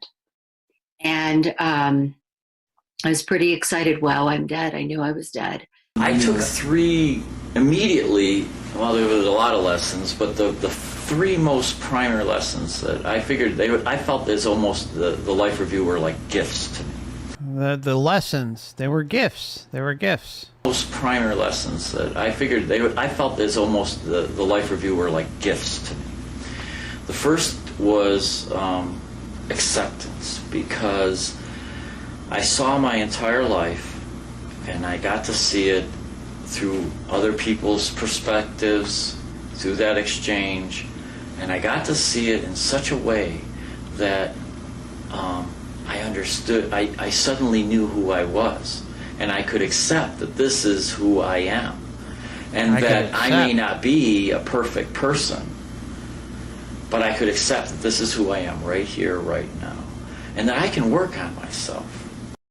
And I was pretty excited. Wow, I'm dead. I knew I was dead. I took 3 immediately. Well, there was a lot of lessons, but the 3 most primary lessons that I figured I felt as almost the life review were like gifts to me. The lessons, they were gifts. They were gifts. Most primary lessons that I figured I felt as almost the life review were like gifts to me. The first was acceptance, because I saw my entire life and I got to see it through other people's perspectives, through that exchange, and I got to see it in such a way that I understood, I suddenly knew who I was, and I could accept that this is who I am, and that I may not be a perfect person, but I could accept that this is who I am right here, right now, and that I can work on myself.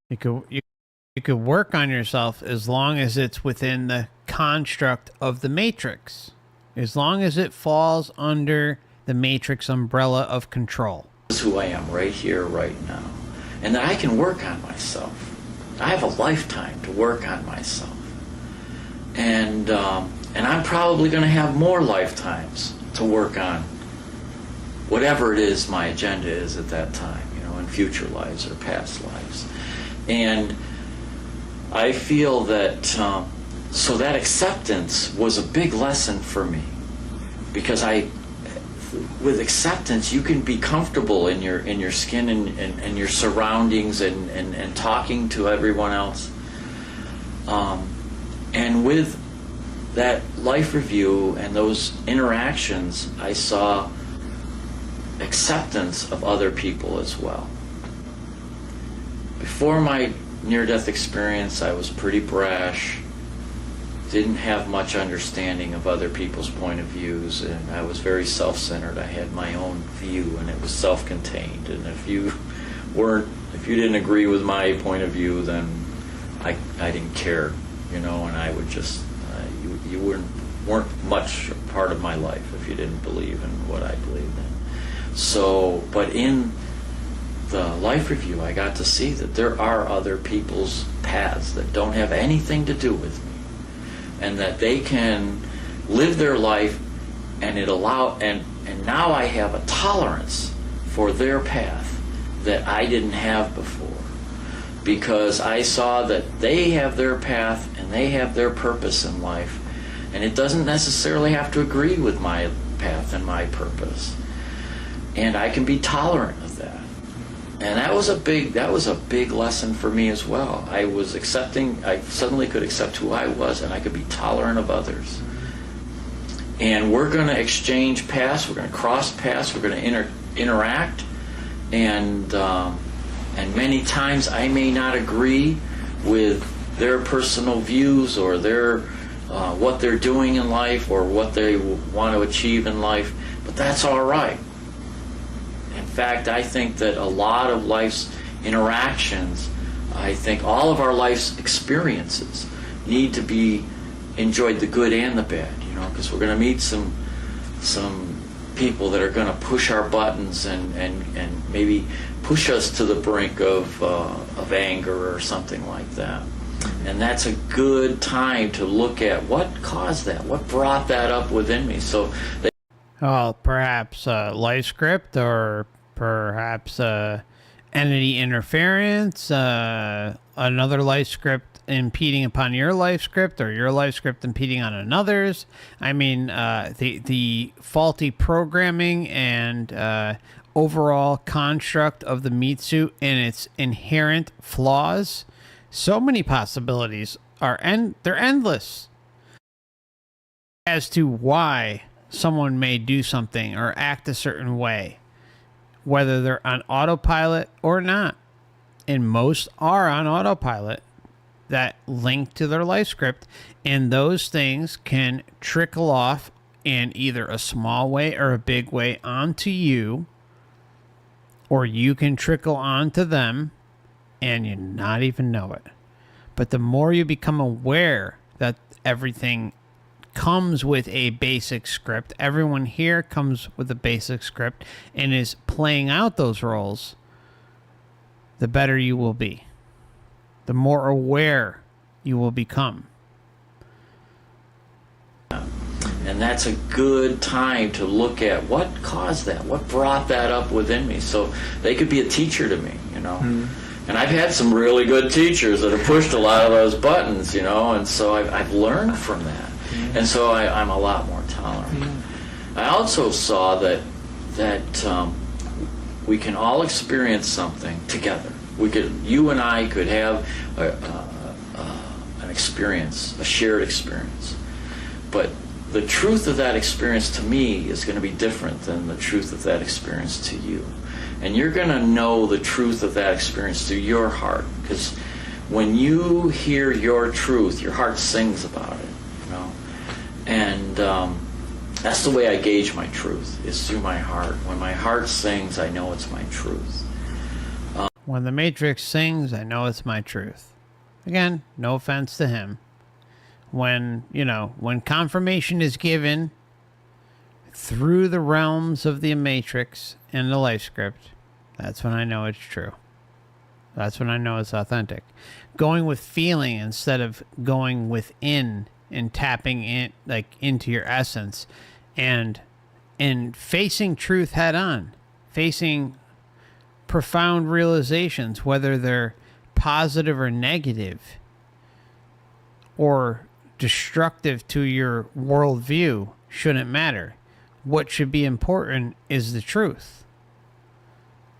You could work on yourself as long as it's within the construct of the Matrix, as long as it falls under the Matrix umbrella of control. This is who I am right here, right now, and that I can work on myself. I have a lifetime to work on myself, and I'm probably going to have more lifetimes to work on whatever it is my agenda is at that time, in future lives or past lives. And I feel that, so that acceptance was a big lesson for me, because with acceptance, you can be comfortable in your skin and your surroundings and talking to everyone else. And with that life review and those interactions, I saw acceptance of other people as well. Before my near-death experience, I was pretty brash, didn't have much understanding of other people's point of views, and I was very self-centered. I had my own view, and it was self-contained. And if you didn't agree with my point of view, then I didn't care, and I would just you weren't much a part of my life if you didn't believe in what I believed in. So, but in the life review, I got to see that there are other people's paths that don't have anything to do with me, and that they can live their life, and and now I have a tolerance for their path that I didn't have before, because I saw that they have their path and they have their purpose in life, and it doesn't necessarily have to agree with my path and my purpose, and I can be tolerant of that. And that was a big lesson for me as well. I suddenly could accept who I was, and I could be tolerant of others. And we're going to exchange paths, we're going to cross paths, we're going to interact, and many times I may not agree with their personal views or their what they're doing in life or what they want to achieve in life, but that's all right. In fact, I think that a lot of life's interactions, I think all of our life's experiences need to be enjoyed, the good and the bad, because we're going to meet some people that are going to push our buttons and maybe push us to the brink of anger or something like that. And that's a good time to look at what caused that, what brought that up within me. So perhaps life script, or perhaps entity interference, another life script impeding upon your life script, or your life script impeding on another's. I mean, the faulty programming and overall construct of the meat suit and its inherent flaws. So many possibilities they're endless as to why someone may do something or act a certain way, whether they're on autopilot or not. And most are on autopilot. that link to their life script, and those things can trickle off in either a small way or a big way onto you, or you can trickle onto them and you not even know it. But the more you become aware that everything comes with a basic script, everyone here comes with a basic script and is playing out those roles, the better you will be. The more aware you will become. And that's a good time to look at what caused that, what brought that up within me. So they could be a teacher to me, you know. And I've had some really good teachers that have pushed a lot of those buttons, you know, and so I've learned from that. And so I'm a lot more tolerant. I also saw that we can all experience something together. You and I could have an experience, a shared experience. But the truth of that experience to me is going to be different than the truth of that experience to you. And you're going to know the truth of that experience through your heart. Because when you hear your truth, your heart sings about it, you know. And that's the way I gauge my truth, is through my heart. When my heart sings, I know it's my truth. When the Matrix sings, I know it's my truth. Again, no offense to him. When confirmation is given through the realms of the Matrix and the life script, that's when I know it's true. That's when I know it's authentic. Going with feeling instead of going within and tapping in, like, into your essence, and facing truth head on, facing profound realizations, whether they're positive or negative or destructive to your worldview, shouldn't matter. What should be important is the truth.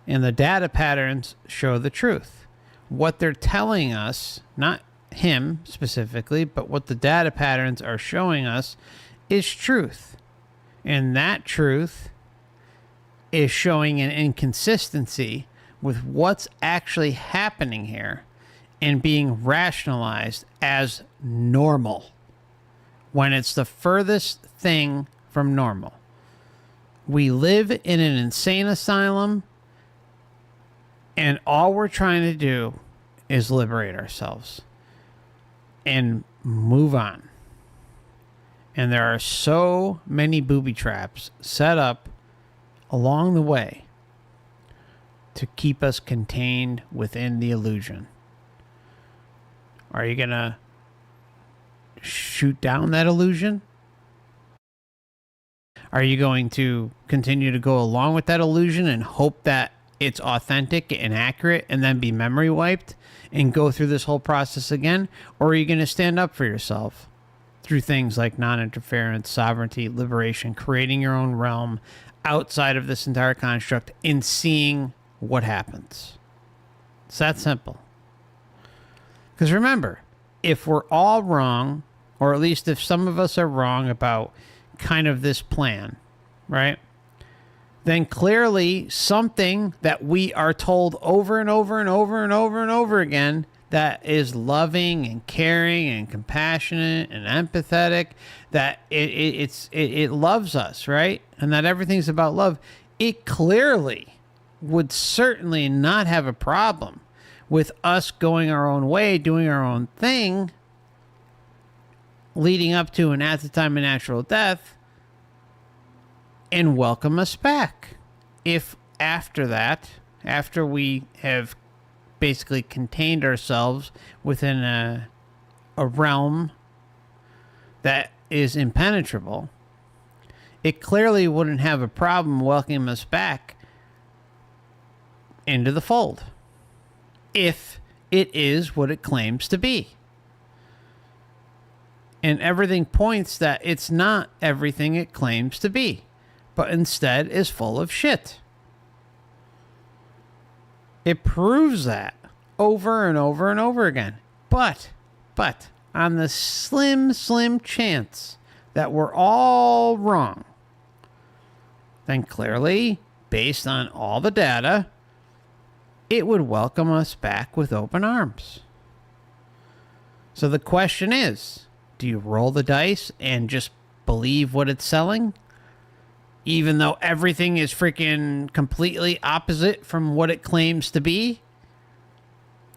And the data patterns show the truth. What they're telling us, not him specifically, but what the data patterns are showing us is truth. And that truth is showing an inconsistency with what's actually happening here and being rationalized as normal when it's the furthest thing from normal. We live in an insane asylum, and all we're trying to do is liberate ourselves and move on. And there are so many booby traps set up along the way to keep us contained within the illusion. Are you going to shoot down that illusion? Are you going to continue to go along with that illusion and hope that it's authentic and accurate and then be memory wiped and go through this whole process again? Or are you going to stand up for yourself through things like non-interference, sovereignty, liberation, creating your own realm outside of this entire construct and seeing what happens? It's that simple. Because remember, if we're all wrong, or at least if some of us are wrong about kind of this plan, right? Then clearly something that we are told over and over and over and over and over again that is loving and caring and compassionate and empathetic, that it loves us, right? And that everything's about love. It clearly would certainly not have a problem with us going our own way, doing our own thing, leading up to and at the time of natural death, and welcome us back. If after that, after we have basically contained ourselves within a realm that is impenetrable, it clearly wouldn't have a problem welcoming us back into the fold, if it is what it claims to be. And everything points that it's not everything it claims to be, but instead is full of shit. It proves that over and over and over again. But on the slim chance that we're all wrong, then clearly, based on all the data, it would welcome us back with open arms. So the question is, do you roll the dice and just believe what it's selling? Even though everything is freaking completely opposite from what it claims to be?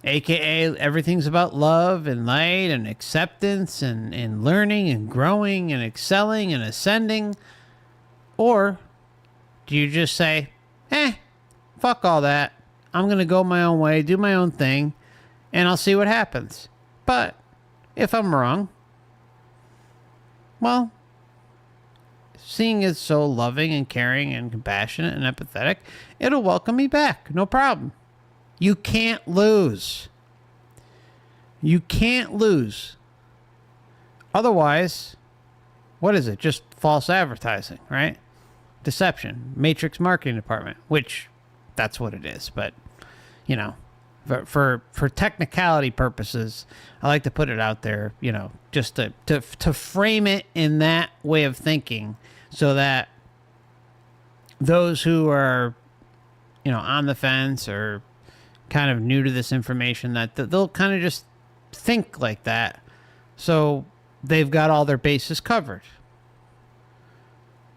AKA everything's about love and light and acceptance and learning and growing and excelling and ascending? Or do you just say, fuck all that. I'm going to go my own way, do my own thing, and I'll see what happens. But if I'm wrong, well, seeing it's so loving and caring and compassionate and empathetic, it'll welcome me back. No problem. You can't lose. You can't lose. Otherwise, what is it? Just false advertising, right? Deception. Matrix marketing department, which that's what it is. But, you know, for technicality purposes, I like to put it out there, you know, just to frame it in that way of thinking so that those who are, you know, on the fence or kind of new to this information, that they'll kind of just think like that. So they've got all their bases covered.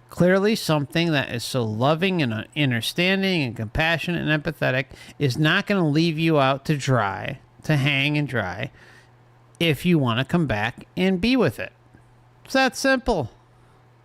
Clearly, something that is so loving and understanding and compassionate and empathetic is not going to leave you out to dry, to hang and dry, if you want to come back and be with it. It's that simple.